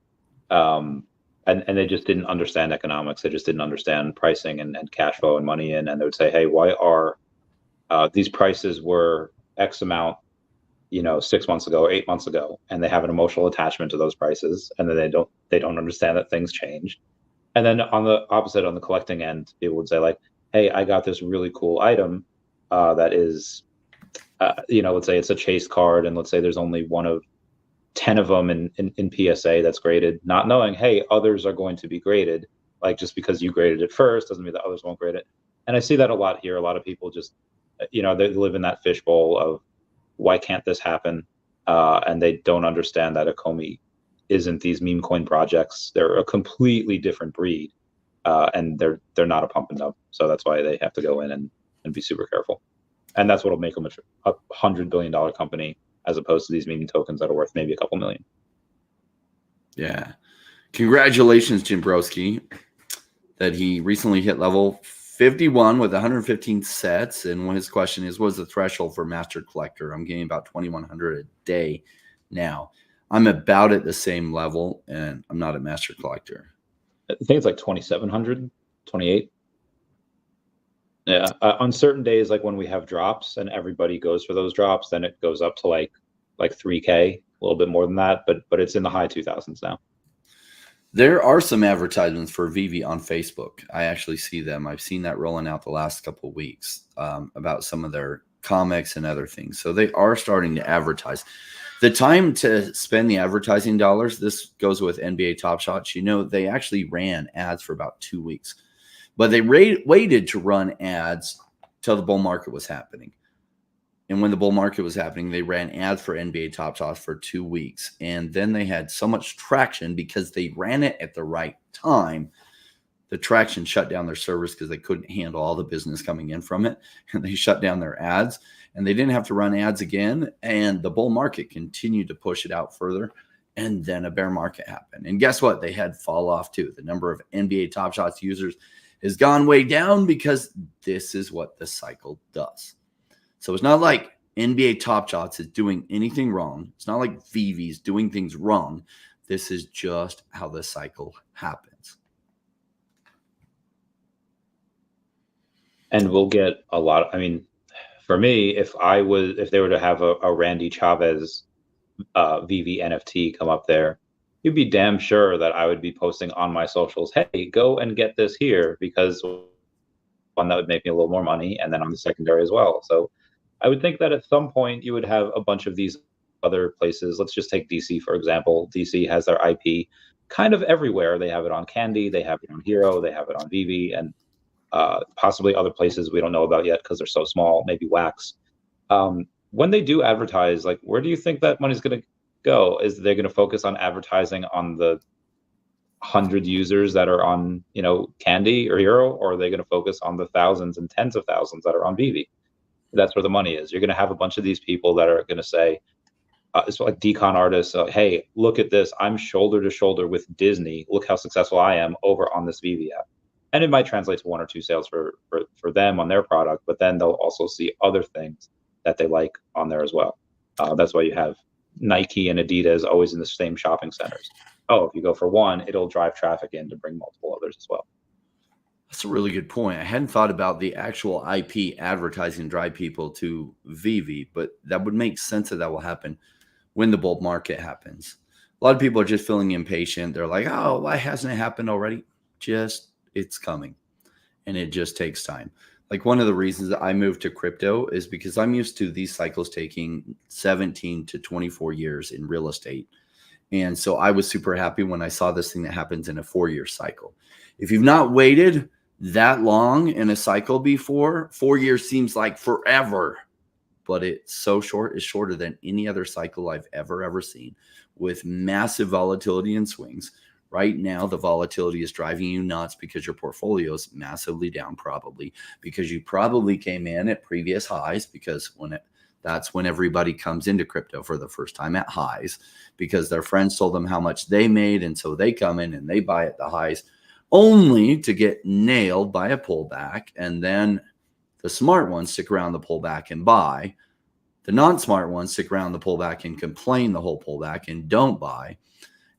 and they just didn't understand economics. They just didn't understand pricing and cash flow and money in. And they would say, hey, why are these prices were X amount, 6 months ago, 8 months ago, and they have an emotional attachment to those prices, and then they don't understand that things change. And then on the opposite, on the collecting end, it would say like, hey, I got this really cool item that is, let's say it's a chase card, and let's say there's only one of 10 of them in PSA that's graded, not knowing, hey, others are going to be graded. Like, just because you graded it first doesn't mean that others won't grade it. And I see that a lot here. A lot of people just, they live in that fishbowl of, why can't this happen? And they don't understand that Akomi isn't these meme coin projects. They're a completely different breed, and they're not a pump and dump. So that's why they have to go in and be super careful. And that's what'll make them a $100 billion company, as opposed to these meme tokens that are worth maybe a couple million. Yeah. Congratulations, Jimbrowski, that he recently hit level 51 with 115 sets. And his question is, what's the threshold for master collector? I'm getting about 2,100 a day now. I'm about at the same level, and I'm not a master collector. I think it's like 2,700, 28. Yeah. On certain days, like when we have drops and everybody goes for those drops, then it goes up to like 3K, a little bit more than that, but it's in the high 2,000s now. There are some advertisements for VeVe on Facebook. I actually see them. I've seen that rolling out the last couple of weeks about some of their comics and other things. So they are starting to advertise. The time to spend the advertising dollars, this goes with NBA Top Shots. They actually ran ads for about 2 weeks, but they waited to run ads till the bull market was happening. And when the bull market was happening, they ran ads for NBA Top Shots for 2 weeks. And then they had so much traction because they ran it at the right time. The traction shut down their servers because they couldn't handle all the business coming in from it. And they shut down their ads, and they didn't have to run ads again. And the bull market continued to push it out further. And then a bear market happened. And guess what? They had fall off too. The number of NBA Top Shots users has gone way down because this is what the cycle does. So it's not like NBA Top Shots is doing anything wrong. It's not like VeVe is doing things wrong. This is just how the cycle happens. And we'll get a lot. For me, if they were to have a Randy Chavez VeVe NFT come up there, you'd be damn sure that I would be posting on my socials, hey, go and get this here, because one, that would make me a little more money, and then on the secondary as well. So I would think that at some point you would have a bunch of these other places. Let's just take DC, for example. DC has their IP kind of everywhere. They have it on Candy, they have it on Hero, they have it on VeVe, and possibly other places we don't know about yet because they're so small, maybe Wax. When they do advertise, like, where do you think that money's going to go? Is they're going to focus on advertising on the 100 users that are on, Candy or Hero, or are they going to focus on the thousands and tens of thousands that are on VeVe? That's where the money is. You're going to have a bunch of these people that are going to say, it's like decon artists, hey, look at this. I'm shoulder to shoulder with Disney. Look how successful I am over on this VeVe app. And it might translate to 1 or 2 sales for them on their product, but then they'll also see other things that they like on there as well. That's why you have Nike and Adidas always in the same shopping centers. Oh, if you go for one, it'll drive traffic in to bring multiple others as well. That's a really good point. I hadn't thought about the actual IP advertising drive people to VeVe, but that would make sense that will happen when the bull market happens. A lot of people are just feeling impatient. They're like, oh, why hasn't it happened already? It's coming, and it just takes time. Like, one of the reasons that I moved to crypto is because I'm used to these cycles taking 17 to 24 years in real estate. And so I was super happy when I saw this thing that happens in a 4-year cycle. If you've not waited that long in a cycle before, 4 years seems like forever, but it's so short. It's shorter than any other cycle I've ever seen, with massive volatility and swings. Right now, the volatility is driving you nuts because your portfolio is massively down, probably because you probably came in at previous highs, because that's when everybody comes into crypto for the first time at highs, because their friends told them how much they made. And so they come in and they buy at the highs. only to get nailed by a pullback. And then the smart ones stick around the pullback and buy. The non-smart ones stick around the pullback and complain the whole pullback and don't buy.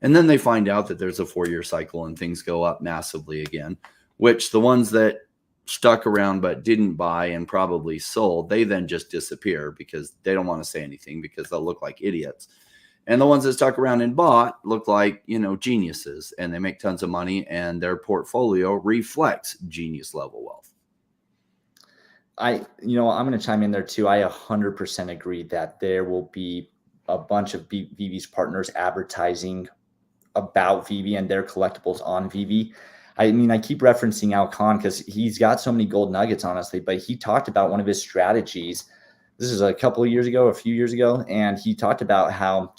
And then they find out that there's a 4-year cycle and things go up massively again, which the ones that stuck around but didn't buy and probably sold, they then just disappear because they don't want to say anything because they'll look like idiots. And the ones that stuck around and bought look like, geniuses, and they make tons of money and their portfolio reflects genius level wealth. I'm going to chime in there too. I 100% agree that there will be a bunch of VeVe's partners advertising about VeVe and their collectibles on VeVe. I mean, I keep referencing Al Kahn because he's got so many gold nuggets, honestly, but he talked about one of his strategies. This is a couple of years ago, a few years ago. And he talked about how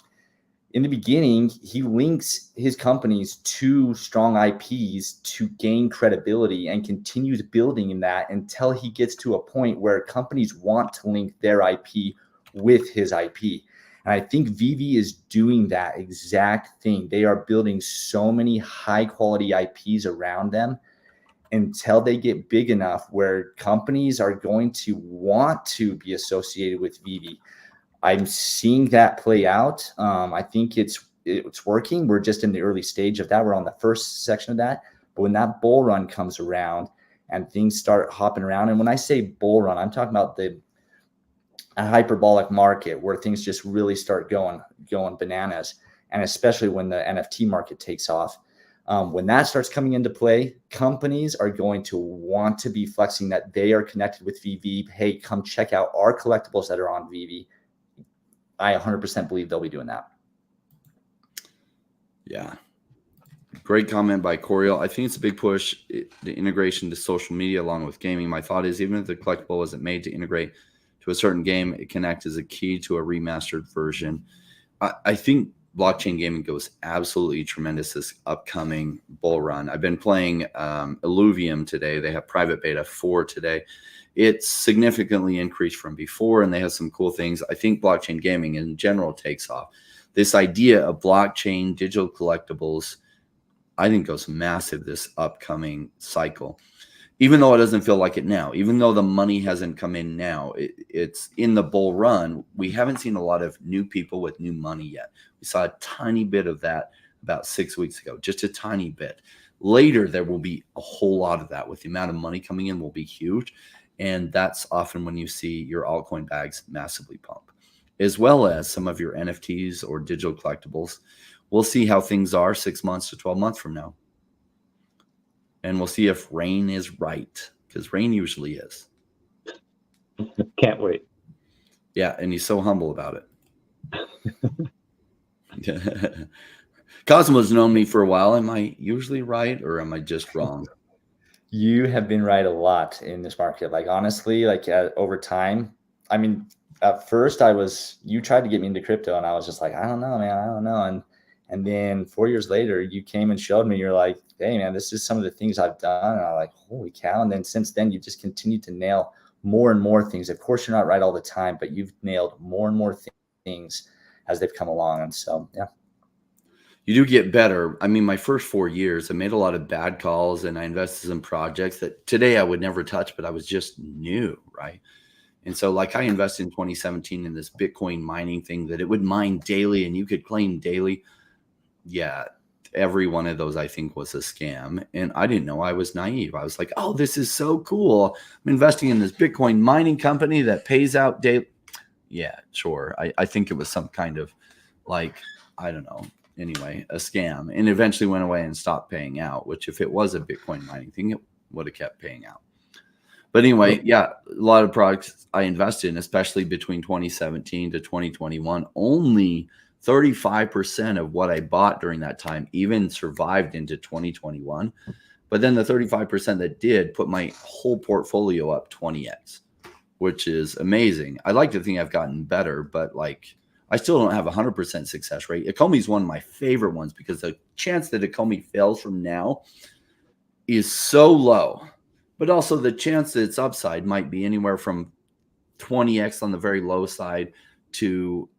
in the beginning, he links his companies to strong IPs to gain credibility and continues building in that until he gets to a point where companies want to link their IP with his IP. And I think VeVe is doing that exact thing. They are building so many high quality IPs around them until they get big enough where companies are going to want to be associated with VeVe. I'm seeing that play out. I think it's working. We're just in the early stage of that. We're on the first section of that. But when that bull run comes around and things start hopping around, and when I say bull run, I'm talking about a hyperbolic market where things just really start going bananas, and especially when the NFT market takes off. When that starts coming into play, companies are going to want to be flexing that they are connected with VeVe. Hey, come check out our collectibles that are on VeVe. I 100% believe they'll be doing that. Yeah. Great comment by Coriel. I think it's a big push, the integration to social media along with gaming. My thought is even if the collectible isn't made to integrate to a certain game, it can act as a key to a remastered version. I think blockchain gaming goes absolutely tremendous this upcoming bull run. I've been playing Illuvium today. They have private beta 4 today. It's significantly increased from before, and they have some cool things. I think blockchain gaming in general takes off. This idea of blockchain digital collectibles, I think, goes massive this upcoming cycle. Even though it doesn't feel like it now, even though the money hasn't come in now, it's in the bull run. We haven't seen a lot of new people with new money yet. We saw a tiny bit of that about 6 weeks ago, just a tiny bit. Later, there will be a whole lot of that with the amount of money coming in will be huge. And that's often when you see your altcoin bags massively pump, as well as some of your NFTs or digital collectibles. We'll see how things are 6 months to 12 months from now. And we'll see if Rain is right, because Rain usually is. Can't wait. Yeah, and he's so humble about it. Cosmo's known me for a while. Am I usually right, or am I just wrong? You have been right a lot in this market. Like, honestly, over time, I mean, at first you tried to get me into crypto and I was just like, I don't know, man. I don't know. And then 4 years later, you came and showed me, you're like, hey man, this is some of the things I've done. And I'm like, holy cow. And then since then, you've just continued to nail more and more things. Of course, you're not right all the time, but you've nailed more and more things as they've come along. And so, yeah. You do get better. I mean, my first 4 years, I made a lot of bad calls and I invested in projects that today I would never touch, but I was just new, right? And so like I invested in 2017 in this Bitcoin mining thing that it would mine daily and you could claim daily. Yeah, every one of those I think was a scam. And I didn't know. I was naive. I was like, oh, this is so cool. I'm investing in this Bitcoin mining company that pays out daily. Yeah, sure. I think it was some kind of like, I don't know. Anyway, a scam, and eventually went away and stopped paying out, which if it was a Bitcoin mining thing, it would have kept paying out. But anyway, yeah, a lot of products I invested in, especially between 2017 to 2021, only 35% of what I bought during that time even survived into 2021. But then the 35% that did put my whole portfolio up 20x, which is amazing. I like to think I've gotten better, but like, I still don't have a 100% success rate. Ecomi is one of my favorite ones because the chance that Ecomi fails from now is so low, but also the chance that its upside might be anywhere from 20x on the very low side to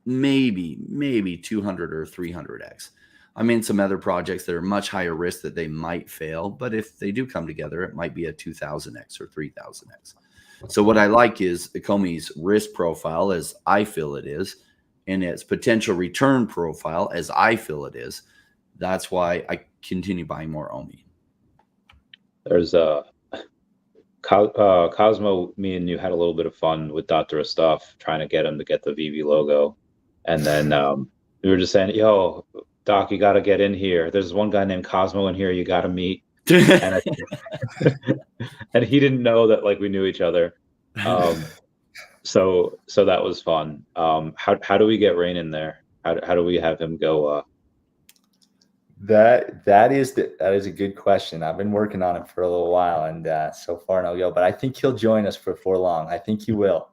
maybe 200 or 300x. I'm in some other projects that are much higher risk that they might fail, but if they do come together, it might be a 2000x or 3000x. So what I like is OMI's risk profile as I feel it is, and its potential return profile as I feel it is. That's why I continue buying more OMI. There's Cosmo, me and you had a little bit of fun with Dr. Stuff trying to get him to get the VeVe logo. And then we were just saying, yo, Doc, you got to get in here. There's one guy named Cosmo in here you got to meet. And, and he didn't know that like we knew each other. So that was fun. How do we get Rain in there? How do we have him go? That is a good question. I've been working on it for a little while, and so far no go. But I think he'll join us before long. I think he will.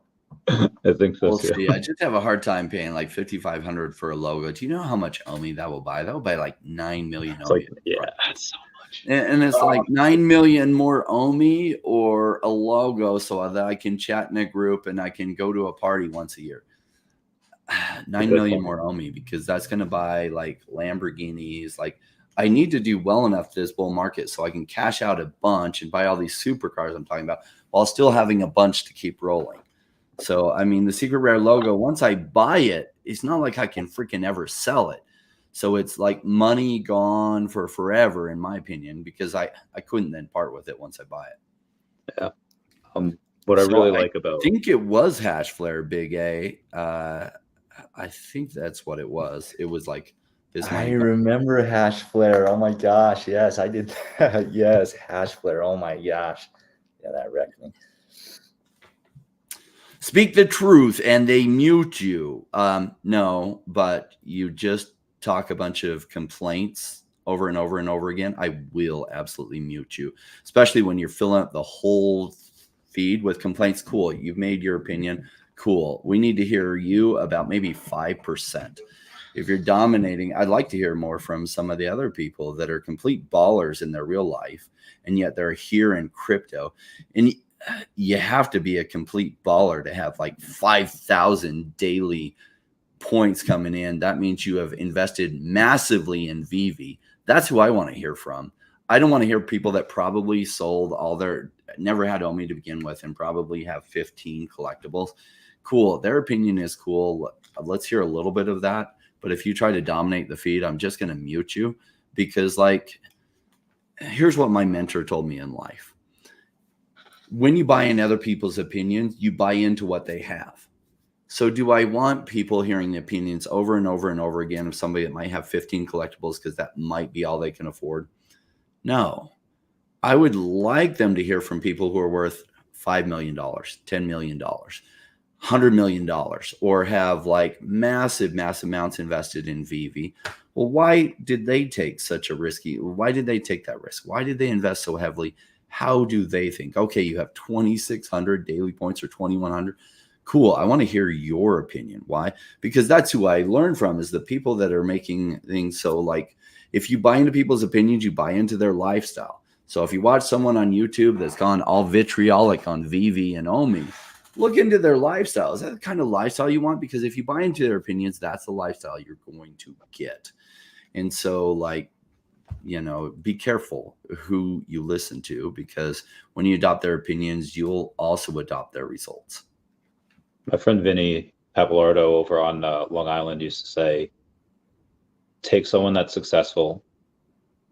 I think so. We'll see. I just have a hard time paying like $5,500 for a logo. Do you know how much OMI that will buy? That will buy like 9 million OMI. Like, yeah, that's so much. And it's like 9 million more OMI or a logo so that I can chat in a group and I can go to a party once a year. 9 million more OMI, because that's going to buy like Lamborghinis. Like, I need to do well enough this bull market so I can cash out a bunch and buy all these supercars I'm talking about while still having a bunch to keep rolling. So, I mean, the secret rare logo, once I buy it, it's not like I can freaking ever sell it. So it's like money gone for forever, in my opinion, because I couldn't then part with it once I buy it. Yeah. What I really like about, I think it was Hash Flare Big A. I think that's what it was. It was like this. I remember Hash Flare. Oh my gosh. Yes, I did that. Yes, Hash Flare. Oh my gosh. Yeah, that wrecked me. Speak the truth and they mute you. No, but you just talk a bunch of complaints over and over and over again. I will absolutely mute you, especially when you're filling up the whole feed with complaints. Cool. You've made your opinion. Cool. We need to hear you about maybe 5%. If you're dominating, I'd like to hear more from some of the other people that are complete ballers in their real life, and yet they're here in crypto. And you have to be a complete baller to have like 5,000 daily points coming in. That means you have invested massively in VeVe. That's who I want to hear from. I don't want to hear people that probably sold all their, never had OMI to begin with, and probably have 15 collectibles. Cool. Their opinion is cool. Let's hear a little bit of that. But if you try to dominate the feed, I'm just going to mute you, because like, here's what my mentor told me in life. When you buy in other people's opinions, you buy into what they have. So do I want people hearing the opinions over and over and over again of somebody that might have 15 collectibles because that might be all they can afford? No. I would like them to hear from people who are worth $5 million, $10 million, $100 million, or have like massive amounts invested in VeVe. Well, why did they take such a risky? Why did they take that risk? Why did they invest so heavily? How do they think? Okay, you have 2,600 daily points or 2,100. Cool. I want to hear your opinion. Why? Because that's who I learn from, is the people that are making things. So like, if you buy into people's opinions, you buy into their lifestyle. So if you watch someone on YouTube that's gone all vitriolic on VeVe and OMI, look into their lifestyle. Is that the kind of lifestyle you want? Because if you buy into their opinions, that's the lifestyle you're going to get. And so like, you know, be careful who you listen to, because when you adopt their opinions, you'll also adopt their results. My friend Vinny Pappalardo over on Long Island used to say, take someone that's successful,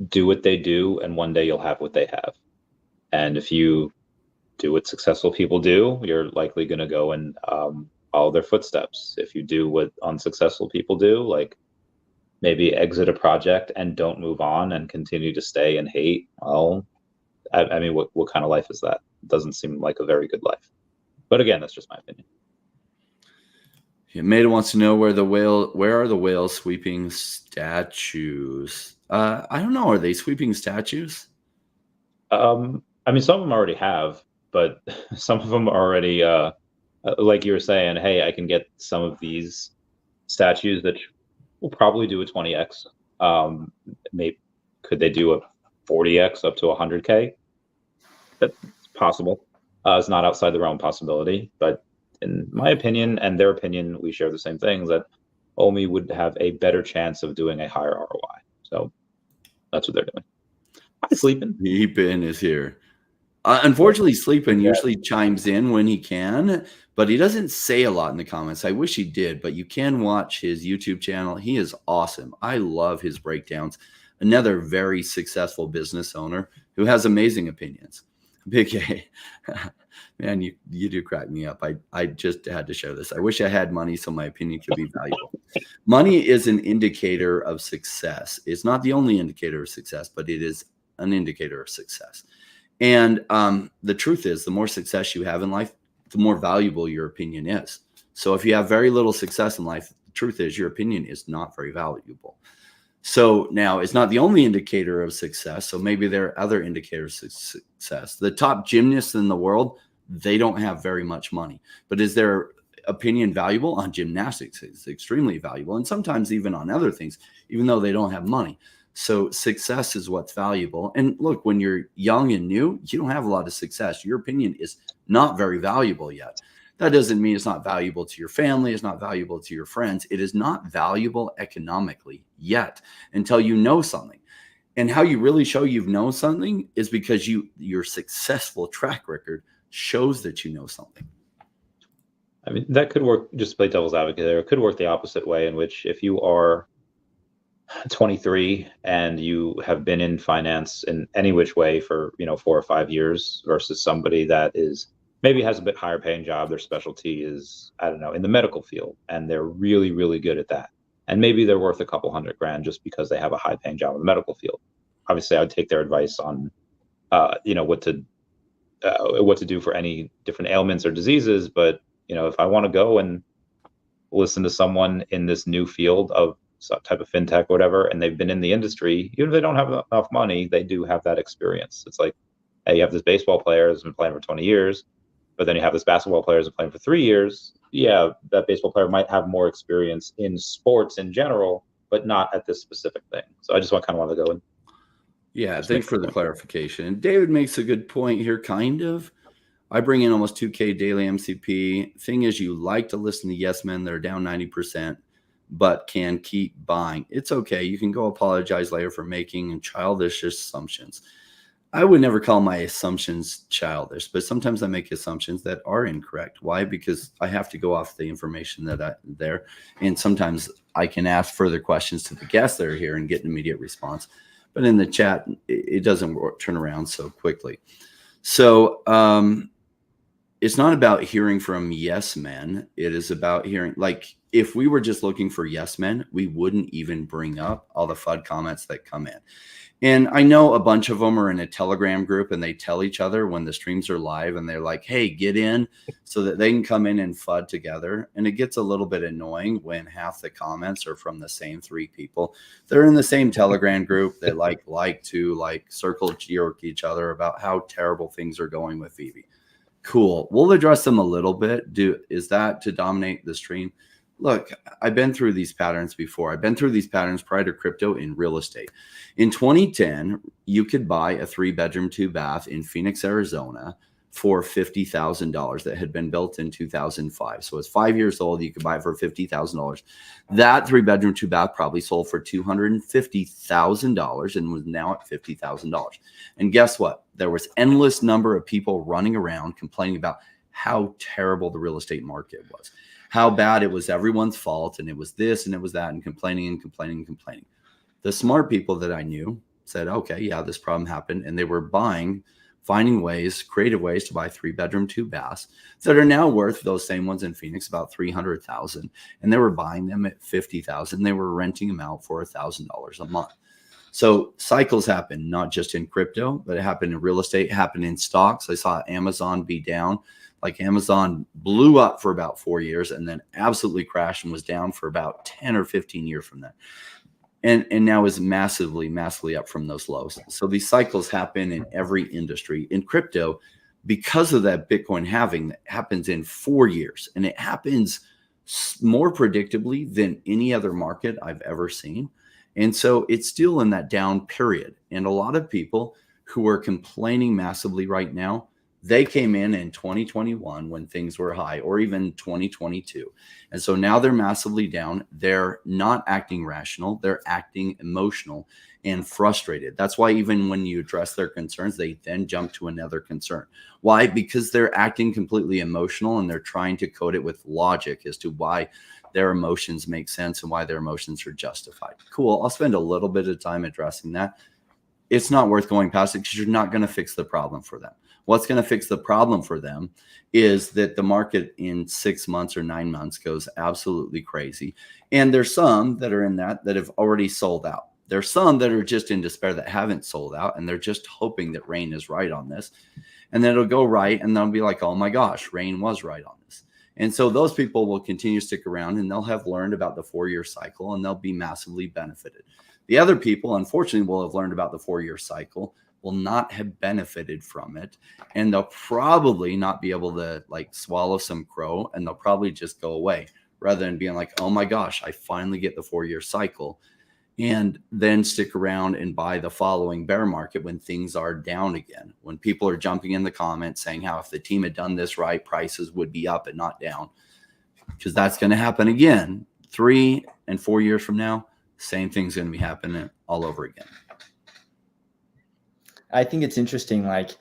do what they do, and one day you'll have what they have. And if you do what successful people do, you're likely going to go and follow their footsteps. If you do what unsuccessful people do, like maybe exit a project and don't move on and continue to stay and hate, well, I mean, what kind of life is that? It doesn't seem like a very good life. But again, that's just my opinion. Yeah, Maida wants to know where are the whales sweeping statues? I don't know. Are they sweeping statues? I mean, some of them already have, but some of them are already, like you were saying, hey, I can get some of these statues that will probably do a 20x. Maybe could they do a 40x up to 100K? That's possible. It's not outside the realm possibility, but in my opinion and their opinion, we share the same things, that OMI would have a better chance of doing a higher ROI. So that's what they're doing. Hi, Sleeping. Sleeping is here. Unfortunately, Sleeping usually chimes in when he can, but he doesn't say a lot in the comments. I wish he did, but you can watch his YouTube channel. He is awesome. I love his breakdowns. Another very successful business owner who has amazing opinions. Big A. Man, you do crack me up. I just had to show this. I wish I had money so my opinion could be valuable. Money is an indicator of success. It's not the only indicator of success, but it is an indicator of success. And the truth is, the more success you have in life, the more valuable your opinion is. So if you have very little success in life, the truth is your opinion is not very valuable. So now it's not the only indicator of success. So maybe there are other indicators of success. The top gymnasts in the world, they don't have very much money. But is their opinion valuable? On gymnastics? It's extremely valuable. And sometimes even on other things, even though they don't have money. So success is what's valuable. And look, when you're young and new, you don't have a lot of success. Your opinion is not very valuable yet. That doesn't mean it's not valuable to your family. It's not valuable to your friends. It is not valuable economically yet until you know something. And how you really show you've known something is because your successful track record shows that you know something. I mean, that could work, just to play devil's advocate there. It could work the opposite way, in which if you are 23 and you have been in finance in any which way for 4 or 5 years versus somebody that is maybe has a bit higher paying job, their specialty is, I don't know, in the medical field, and they're really, really good at that, and maybe they're worth a couple $100,000 just because they have a high paying job in the medical field. Obviously I would take their advice on what to do for any different ailments or diseases, but if I want to go and listen to someone in this new field of some type of fintech or whatever, and they've been in the industry, even if they don't have enough money, they do have that experience. It's like, hey, you have this baseball player who's been playing for 20 years, but then you have this basketball player who's been playing for 3 years. Yeah, that baseball player might have more experience in sports in general, but not at this specific thing. So I just want to go in. Yeah, thanks for the clarification. And David makes a good point here, kind of. I bring in almost 2K daily MCP. Thing is, you like to listen to yes men that are down 90%, but can keep buying. It's okay. You can go apologize later for making childish assumptions. I would never call my assumptions childish, but sometimes I make assumptions that are incorrect. Why? Because I have to go off the information that there. And sometimes I can ask further questions to the guests that are here and get an immediate response. But in the chat, it doesn't turn around so quickly. So it's not about hearing from yes men. It is about hearing, like, if we were just looking for yes men, we wouldn't even bring up all the FUD comments that come in. And I know a bunch of them are in a Telegram group and they tell each other when the streams are live and they're like, hey, get in so that they can come in and FUD together. And it gets a little bit annoying when half the comments are from the same 3 people. They're in the same Telegram group. They like to circle jerk each other about how terrible things are going with VeVe. Cool. We'll address them a little bit. Is that to dominate the stream? Look, I've been through these patterns before. I've been through these patterns prior to crypto in real estate. In 2010, you could buy a 3-bedroom, 2-bath in Phoenix, Arizona for $50,000 that had been built in 2005. So it's 5 years old. You could buy it for $50,000. That 3-bedroom, 2-bath probably sold for $250,000 and was now at $50,000. And guess what? There was endless number of people running around complaining about how terrible the real estate market was, how bad it was everyone's fault, and it was this and it was that, and complaining. The smart people that I knew said, okay, yeah, this problem happened, and they were finding creative ways to buy 3-bedroom, 2-baths that are now worth, those same ones in Phoenix, about $300,000, and they were buying them at $50,000. They were renting them out for $1,000 a month. So cycles happen, not just in crypto, but it happened in real estate, it happened in stocks. I saw Amazon be down. Like, Amazon blew up for about 4 years and then absolutely crashed and was down for about 10 or 15 years from that. And now is massively up from those lows. So these cycles happen in every industry. In crypto, because of that Bitcoin halving, that happens in 4 years. And it happens more predictably than any other market I've ever seen. And so it's still in that down period. And a lot of people who are complaining massively right now, They came in 2021 when things were high, or even 2022. And so now they're massively down. They're not acting rational. They're acting emotional and frustrated. That's why even when you address their concerns, they then jump to another concern. Why? Because they're acting completely emotional, and they're trying to code it with logic as to why their emotions make sense and why their emotions are justified. Cool. I'll spend a little bit of time addressing that. It's not worth going past it because you're not going to fix the problem for them. What's going to fix the problem for them is that the market in 6 months or 9 months goes absolutely crazy. And there's some that are in that have already sold out. There's some that are just in despair that haven't sold out, and they're just hoping that rain is right on this. And then it'll go right, and they'll be like, oh my gosh, rain was right on this. And so those people will continue to stick around, and they'll have learned about the 4-year cycle, and they'll be massively benefited. The other people, unfortunately, will have learned about the 4-year cycle, will not have benefited from it, and they'll probably not be able to like swallow some crow, and they'll probably just go away rather than being like, oh my gosh, I finally get the 4-year cycle, and then stick around and buy the following bear market when things are down again. When people are jumping in the comments saying how if the team had done this right, prices would be up and not down, because that's going to happen again. 3 and 4 years from now, same thing's going to be happening all over again. I think it's interesting. Like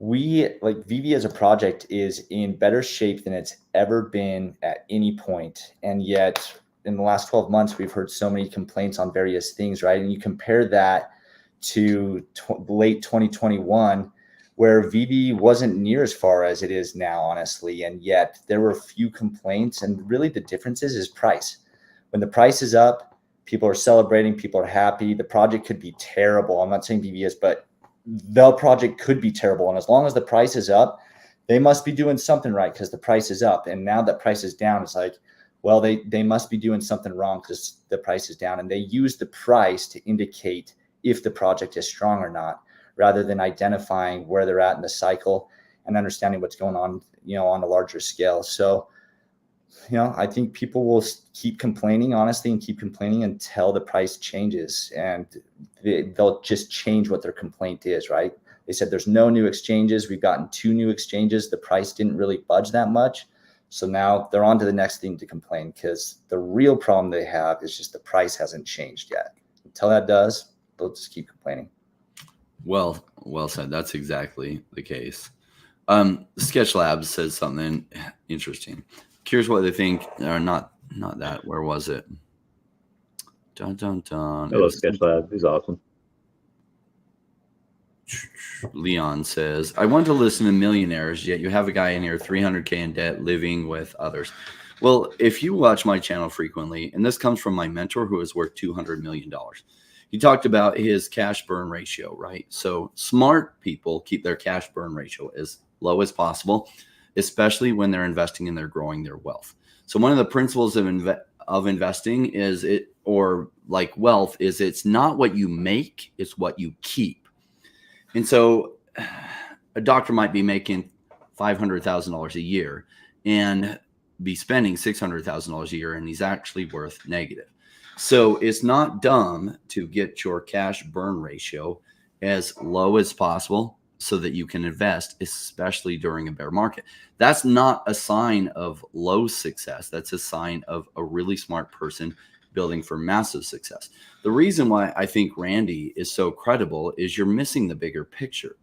VeVe as a project is in better shape than it's ever been at any point. And yet in the last 12 months, we've heard so many complaints on various things, right? And you compare that to late 2021, where VeVe wasn't near as far as it is now, honestly. And yet there were few complaints. And really the difference is price. When the price is up, people are celebrating, people are happy. The project could be terrible. I'm not saying VeVe is, but the project could be terrible. And as long as the price is up, they must be doing something right because the price is up. And now that price is down, it's like, well, they must be doing something wrong because the price is down. And they use the price to indicate if the project is strong or not, rather than identifying where they're at in the cycle and understanding what's going on, on a larger scale. So, I think people will keep complaining, honestly, and keep complaining until the price changes, and they'll just change what their complaint is, right? They said there's no new exchanges. We've gotten 2 new exchanges. The price didn't really budge that much. So now they're on to the next thing to complain, because the real problem they have is just the price hasn't changed yet. Until that does, they'll just keep complaining. Well said. That's exactly the case. Sketch Labs says something interesting. Curious what they think, or not that. Where was it? Dun, dun, dun. I love Sketch Lab. He's awesome. Leon says, I want to listen to millionaires, yet you have a guy in here, 300K in debt, living with others. Well, if you watch my channel frequently, and this comes from my mentor who is worth $200 million, he talked about his cash burn ratio, right? So smart people keep their cash burn ratio as low as possible, especially when they're investing and they're growing their wealth. So one of the principles of investing is wealth is it's not what you make, it's what you keep. And so a doctor might be making $500,000 a year and be spending $600,000 a year, and he's actually worth negative. So it's not dumb to get your cash burn ratio as low as possible so that you can invest, especially during a bear market. That's not a sign of low success. That's a sign of a really smart person building for massive success. The reason why I think Randy is so credible is you're missing the bigger picture.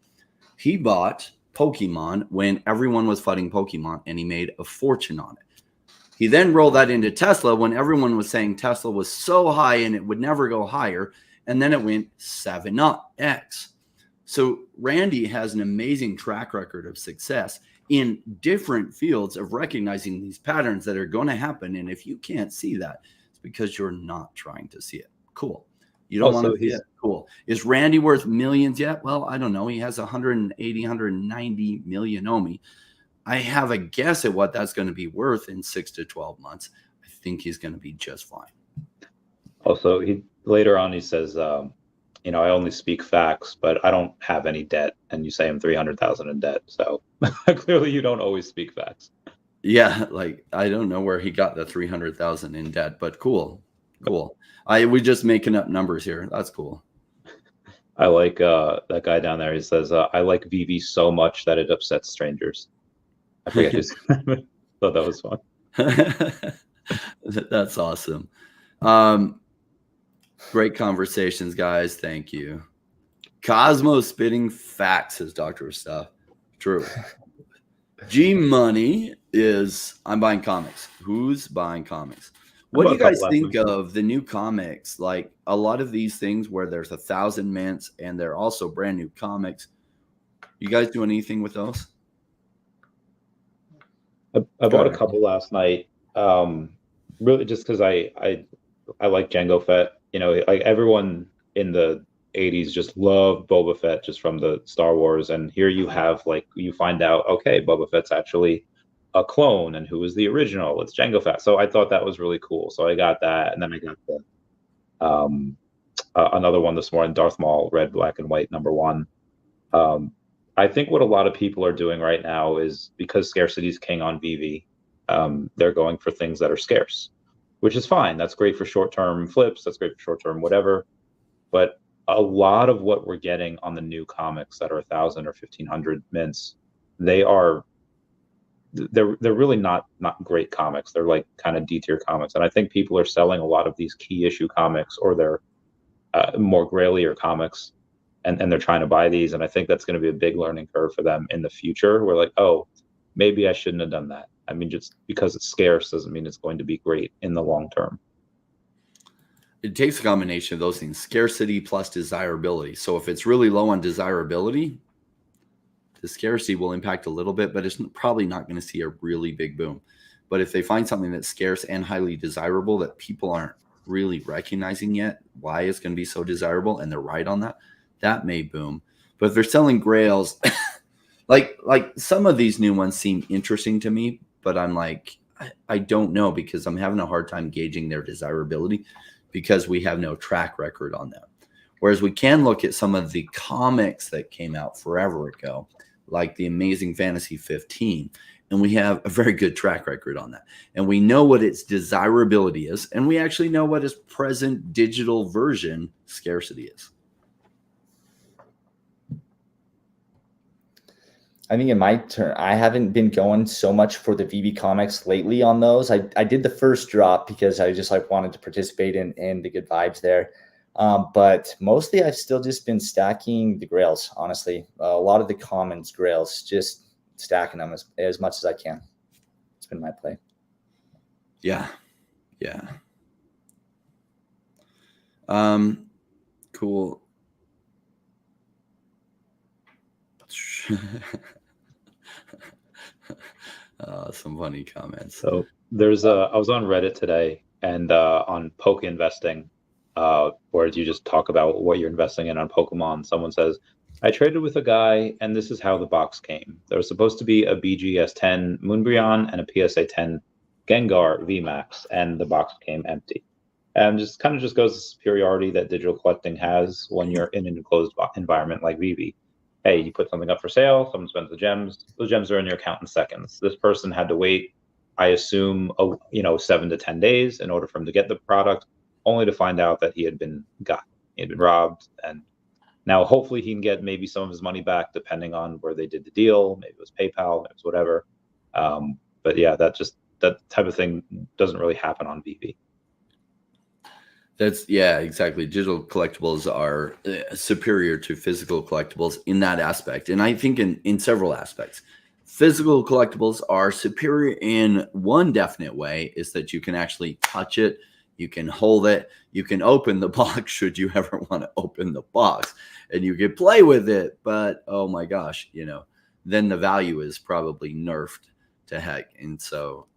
He bought Pokemon when everyone was fighting Pokemon, and he made a fortune on it. He then rolled that into Tesla when everyone was saying Tesla was so high and it would never go higher, and then it went 7x. So Randy has an amazing track record of success in different fields of recognizing these patterns that are going to happen. And if you can't see that, it's because you're not trying to see it. Cool. You don't want to see it. Cool. Is Randy worth millions yet? Well, I don't know. He has 180, 190 million OMI. I have a guess at what that's going to be worth in 6 to 12 months. I think he's going to be just fine. Also, later on, he says, I only speak facts, but I don't have any debt. And you say I'm 300,000 in debt. So clearly you don't always speak facts. Yeah. I don't know where he got the 300,000 in debt, but cool. We just making up numbers here. That's cool. I like that guy down there. He says, I like VeVe so much that it upsets strangers. I forget who's thought that was fun. That's awesome. Great conversations, guys. Thank you. Cosmo spitting facts, says Dr. Stuff. True. G Money is I'm buying comics. Who's buying comics? What do you guys think of the new comics? Like a lot of these things where there's 1,000 mints and they're also brand new comics. You guys do anything with those? I bought a couple last night. Really just because I like Jango Fett. You know, like everyone in the 80s just loved Boba Fett just from the Star Wars. And here you have like you find out, okay, Boba Fett's actually a clone, and who is the original? It's Jango Fett. So I thought that was really cool. So I got that, and then I got the another one this morning, Darth Maul, red, black, and white, #1. I think what a lot of people are doing right now is because scarcity is king on VeVe, they're going for things that are scarce, which is fine. That's great for short-term flips. That's great for short-term whatever. But a lot of what we're getting on the new comics that are 1,000 or 1,500 mints, they're really not great comics. They're like kind of D-tier comics. And I think people are selling a lot of these key issue comics or their more grailier comics, and they're trying to buy these. And I think that's going to be a big learning curve for them in the future. We're like, oh, maybe I shouldn't have done that. I mean, just because it's scarce doesn't mean it's going to be great in the long term. It takes a combination of those things, scarcity plus desirability. So if it's really low on desirability, the scarcity will impact a little bit, but it's probably not going to see a really big boom. But if they find something that's scarce and highly desirable that people aren't really recognizing yet why it's going to be so desirable, and they're right on that, that may boom. But if they're selling grails, like some of these new ones seem interesting to me, but I'm like, I don't know, because I'm having a hard time gauging their desirability because we have no track record on them. Whereas we can look at some of the comics that came out forever ago, like the Amazing Fantasy 15, and we have a very good track record on that. And we know what its desirability is, and we actually know what its present digital version scarcity is. I think in my turn, I haven't been going so much for the VeVe comics lately on those. I did the first drop because I just like wanted to participate in the good vibes there. But mostly I've still just been stacking the grails, honestly. A lot of the commons grails, just stacking them as much as I can. It's been my play. Yeah. Cool. Some funny comments. So there's I was on Reddit today, and on Poke Investing, where you just talk about what you're investing in on Pokemon. Someone says, I traded with a guy, and this is how the box came. There was supposed to be a BGS 10 Moonbryon and a PSA 10 Gengar VMAX, and the box came empty. And just kind of just goes to superiority that digital collecting has when you're in an enclosed environment like VeVe. Hey, you put something up for sale, someone spends the gems, those gems are in your account in seconds. This person had to wait, I assume, 7 to 10 days in order for him to get the product, only to find out that he had been robbed. And now hopefully he can get maybe some of his money back, depending on where they did the deal. Maybe it was PayPal, maybe it was whatever. But yeah, that type of thing doesn't really happen on VeVe. Yeah, exactly. Digital collectibles are superior to physical collectibles in that aspect. And I think in several aspects. Physical collectibles are superior in one definite way, is that you can actually touch it, you can hold it, you can open the box should you ever want to open the box, and you can play with it. But oh my gosh, then the value is probably nerfed to heck. And so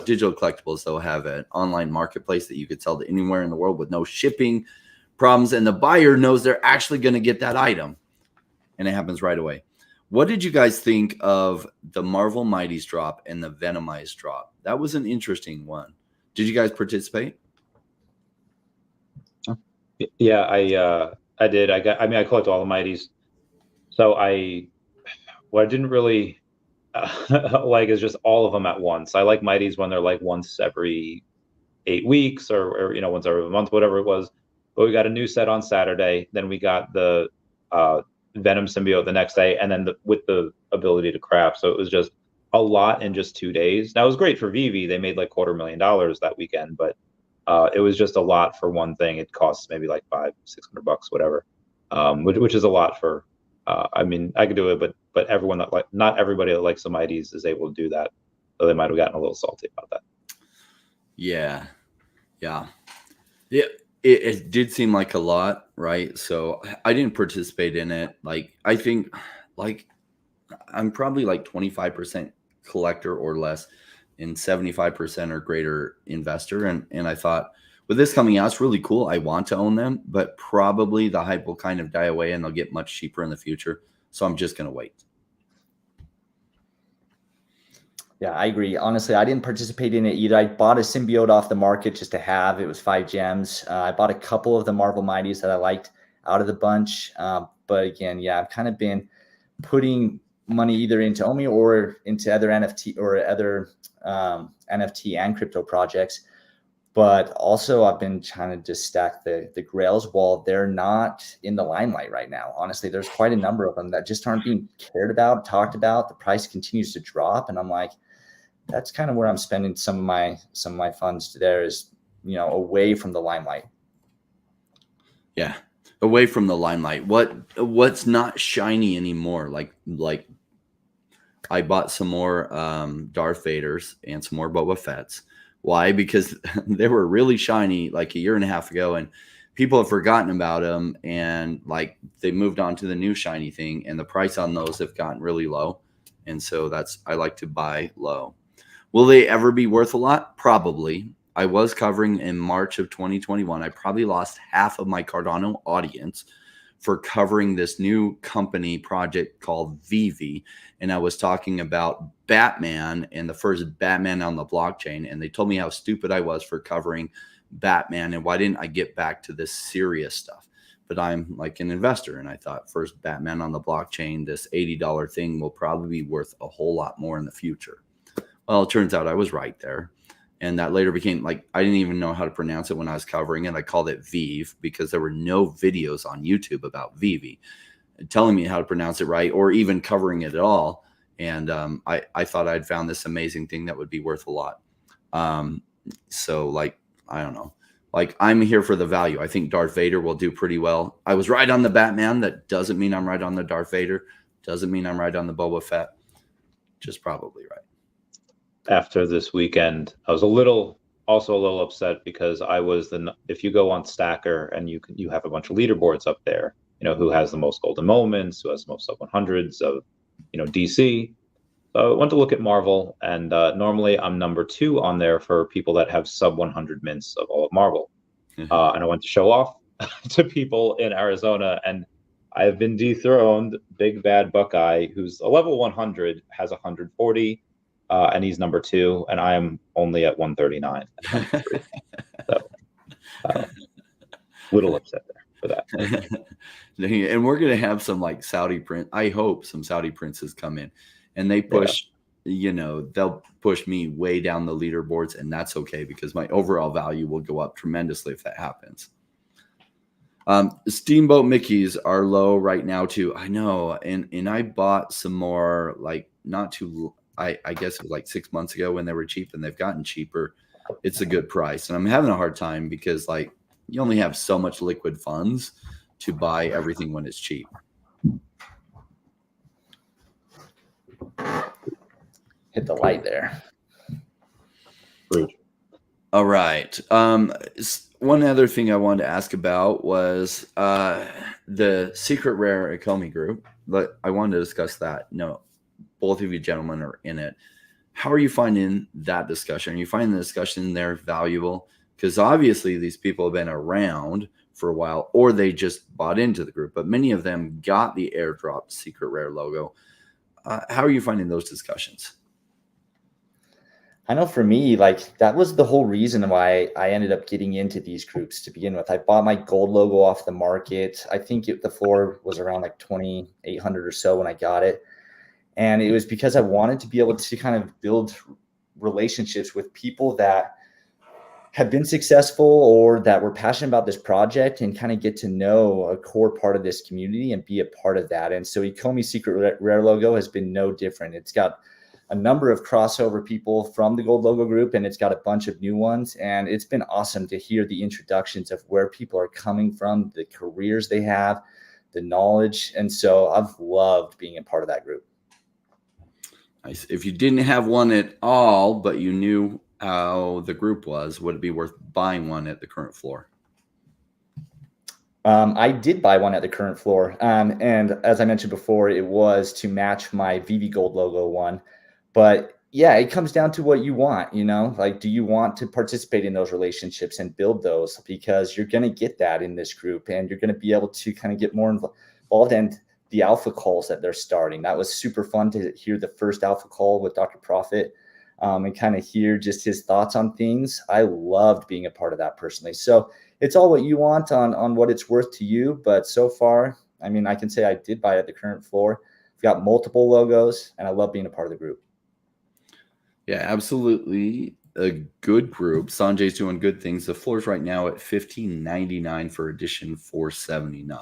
digital collectibles, though, have an online marketplace that you could sell to anywhere in the world with no shipping problems, and the buyer knows they're actually going to get that item, and it happens right away. What did you guys think of the Marvel Mighties drop and the Venomized drop? That was an interesting one. Did you guys participate? Yeah, I did. I collect all the Mighties. So what I didn't really like is just all of them at once. I like Mighties when they're like once every 8 weeks or once every month, whatever it was. But we got a new set on Saturday. Then we got the Venom symbiote the next day, and then with the ability to craft. So it was just a lot in just 2 days. That was great for VeVe. They made like $250,000 that weekend, but it was just a lot for one thing. It costs maybe like $500-600, whatever, which is a lot for. I mean, I could do it, but everyone that not everybody that likes the Mighties is able to do that. So they might have gotten a little salty about that. Yeah. It did seem like a lot, right? So I didn't participate in it. Like, I think like I'm probably like 25% collector or less and 75% or greater investor. And I thought with this coming out, it's really cool. I want to own them, but probably the hype will kind of die away and they'll get much cheaper in the future. So I'm just going to wait. Yeah, I agree. Honestly, I didn't participate in it either. I bought a symbiote off the market just to have. It was 5 gems. I bought a couple of the Marvel Mighties that I liked out of the bunch. But again, yeah, I've kind of been putting money either into OMI or into other NFT or other NFT and crypto projects. But also I've been trying to just stack the grails while they're not in the limelight right now. Honestly, there's quite a number of them that just aren't being cared about, talked about. The price continues to drop. And I'm like, that's kind of where I'm spending some of my funds there is, away from the limelight. Yeah. Away from the limelight. What's not shiny anymore? Like I bought some more Darth Vaders and some more Boba Fett's. Why? Because they were really shiny like a year and a half ago, and people have forgotten about them, and like they moved on to the new shiny thing, and the price on those have gotten really low. And so I like to buy low. Will they ever be worth a lot? Probably. I was covering in March of 2021. I probably lost half of my Cardano audience for covering this new company project called VeVe. And I was talking about Batman and the first Batman on the blockchain. And they told me how stupid I was for covering Batman and why didn't I get back to this serious stuff. But I'm like an investor. And I thought first Batman on the blockchain, this $80 thing will probably be worth a whole lot more in the future. Well, it turns out I was right there. And that later became like, I didn't even know how to pronounce it when I was covering it. I called it VeVe because there were no videos on YouTube about VeVe telling me how to pronounce it right or even covering it at all. And I thought I'd found this amazing thing that would be worth a lot. So like, I don't know, like I'm here for the value. I think Darth Vader will do pretty well. I was right on the Batman. That doesn't mean I'm right on the Darth Vader. Doesn't mean I'm right on the Boba Fett. Just probably right. After this weekend, I was also a little upset because I was if you go on Stacker and you have a bunch of leaderboards up there, who has the most golden moments, who has the most sub 100s of, DC. So I went to look at Marvel, and normally I'm number 2 on there for people that have sub 100 mints of all of Marvel. And I went to show off to people in Arizona, and I have been dethroned. Big Bad Buckeye, who's a level 100, has 140. And he's number 2, and I am only at 139. So, little upset there for that. And we're gonna have some like Saudi prince. I hope some Saudi princes come in, and they push. They'll push me way down the leaderboards, and that's okay because my overall value will go up tremendously if that happens. Steamboat Mickeys are low right now too. I know, and I bought some more like not too. I guess it was like 6 months ago when they were cheap, and they've gotten cheaper. It's a good price. And I'm having a hard time because like you only have so much liquid funds to buy everything when it's cheap. Hit the light there. All right. One other thing I wanted to ask about was the secret rare Akomi group. But I wanted to discuss that. No. Both of you gentlemen are in it. How are you finding that discussion? Are you finding the discussion there valuable? Because obviously these people have been around for a while, or they just bought into the group, but many of them got the airdrop secret rare logo. How are you finding those discussions? I know for me, like that was the whole reason why I ended up getting into these groups to begin with. I bought my gold logo off the market. I think the floor was around like 2,800 or so when I got it. And it was because I wanted to be able to kind of build relationships with people that have been successful or that were passionate about this project and kind of get to know a core part of this community and be a part of that. And so Ecomi's Secret Rare logo has been no different. It's got a number of crossover people from the Gold Logo group, and it's got a bunch of new ones. And it's been awesome to hear the introductions of where people are coming from, the careers they have, the knowledge. And so I've loved being a part of that group. Nice. If you didn't have one at all, but you knew how the group was, would it be worth buying one at the current floor? I did buy one at the current floor. And as I mentioned before, it was to match my VeVe Gold Logo one. But yeah, it comes down to what you want, like, do you want to participate in those relationships and build those? Because you're going to get that in this group, and you're going to be able to kind of get more involved. And the alpha calls that they're starting, that was super fun to hear the first alpha call with Dr. Profit, and kind of hear just his thoughts on things. I loved being a part of that personally. So it's all what you want on what it's worth to you. But so far, I mean, I can say I did buy it at the current floor. We've got multiple logos, and I love being a part of the group. Yeah, absolutely. A good group. Sanjay's doing good things. The floor's right now at $15.99 for edition 479.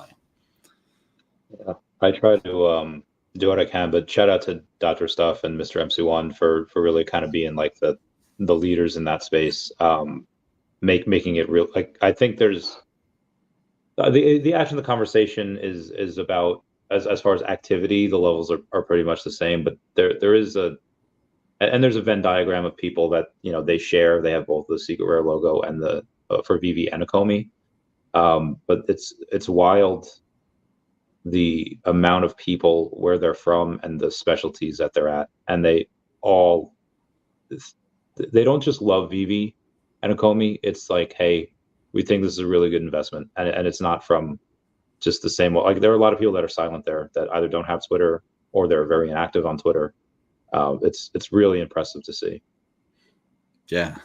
Yeah, I try to do what I can, but shout out to Dr. Stuff and Mr. MC1 for really kind of being like the leaders in that space, making it real. Like, I think there's the action, the conversation is about, as far as activity, the levels are pretty much the same, but there's a Venn diagram of people that, they share. They have both the Secret Rare logo and the for VeVe and Ecomi. But it's wild, the amount of people, where they're from, and the specialties that they're at. And they don't just love VeVe and Ecomi. It's like, hey, we think this is a really good investment. And it's not from just the same. Like, there are a lot of people that are silent there that either don't have Twitter or they're very inactive on Twitter. It's really impressive to see. Yeah,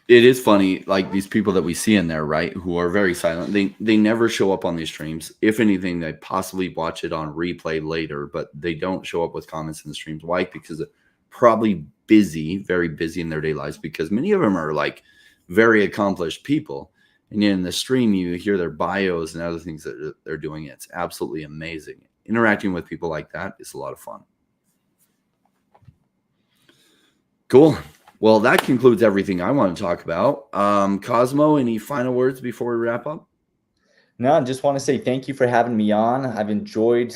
it is funny. Like, these people that we see in there, right, who are very silent, they never show up on these streams. If anything, they possibly watch it on replay later, but they don't show up with comments in the streams. Why? Because they're probably busy, very busy in their day lives, because many of them are like very accomplished people. And in the stream, you hear their bios and other things that they're doing. It's absolutely amazing. Interacting with people like that is a lot of fun. Cool. Well, that concludes everything I want to talk about. Cosmo, any final words before we wrap up? No, I just want to say thank you for having me on. I've enjoyed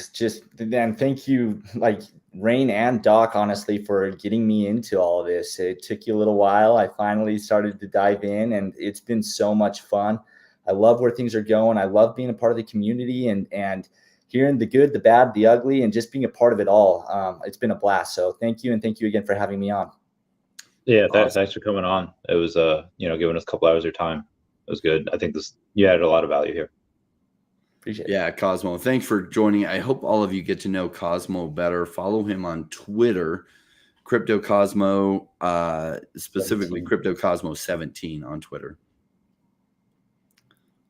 and thank you, like Rain and Doc, honestly, for getting me into all of this. It took you a little while. I finally started to dive in, and it's been so much fun. I love where things are going. I love being a part of the community and hearing the good, the bad, the ugly, and just being a part of it all. It's been a blast. So thank you. And thank you again for having me on. Yeah, thanks for coming on. It was, giving us a couple hours of your time. It was good. I think you added a lot of value here. Appreciate it. Yeah, Cosmo, thanks for joining. I hope all of you get to know Cosmo better. Follow him on Twitter, Crypto Cosmo, specifically 17. Crypto Cosmo 17 on Twitter.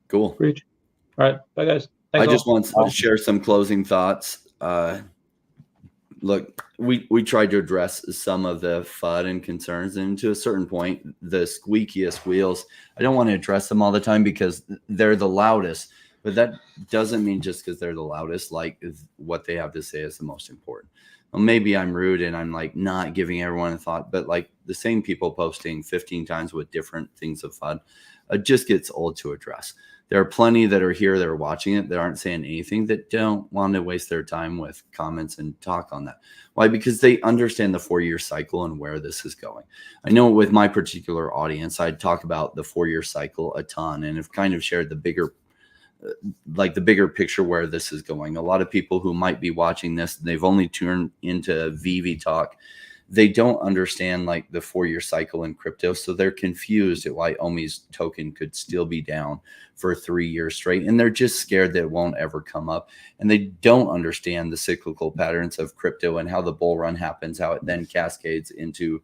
Cool. Preach. All right, bye guys. Thanks I just want to share some closing thoughts. Look, we tried to address some of the FUD and concerns, and to a certain point, the squeakiest wheels, I don't want to address them all the time because they're the loudest, but that doesn't mean just because they're the loudest, like what they have to say is the most important. Well, maybe I'm rude and I'm like not giving everyone a thought, but like the same people posting 15 times with different things of FUD, it just gets old to address. There are plenty that are here that are watching it that aren't saying anything, that don't want to waste their time with comments and talk on that. Why? Because they understand the 4-year cycle and where this is going. I know with my particular audience, I talk about the 4-year cycle a ton and have kind of shared the bigger picture where this is going. A lot of people who might be watching this, they've only tuned into VeVe talk. They don't understand like the 4-year cycle in crypto. So they're confused at why OMI's token could still be down for 3 years straight. And they're just scared that it won't ever come up. And they don't understand the cyclical patterns of crypto and how the bull run happens, how it then cascades into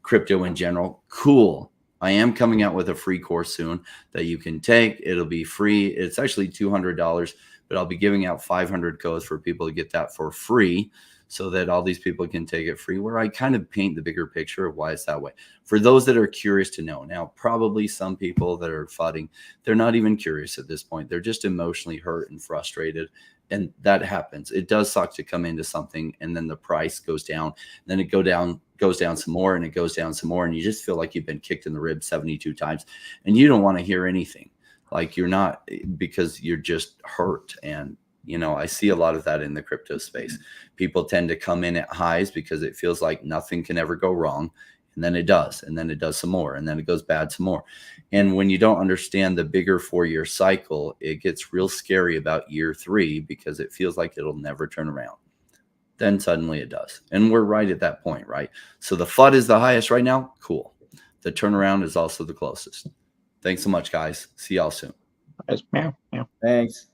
crypto in general. Cool. I am coming out with a free course soon that you can take. It'll be free. It's actually $200, but I'll be giving out 500 codes for people to get that for free. so that all these people can take it free, where I kind of paint the bigger picture of why it's that way. For those that are curious to know. Now, probably some people that are FUDing, they're not even curious at this point. They're just emotionally hurt and frustrated. And that happens. It does suck to come into something and then the price goes down, then it goes down some more, and it goes down some more. And you just feel like you've been kicked in the ribs 72 times and you don't want to hear anything. Like you're not, because you're just hurt. And you know, I see a lot of that in the crypto space. People tend to come in at highs because it feels like nothing can ever go wrong. And then it does. And then it does some more. And then it goes bad some more. And when you don't understand the bigger 4-year cycle, it gets real scary about year 3 because it feels like it'll never turn around. Then suddenly it does. And we're right at that point, right? So the FUD is the highest right now. Cool. The turnaround is also the closest. Thanks so much, guys. See y'all soon. Meow, meow. Thanks.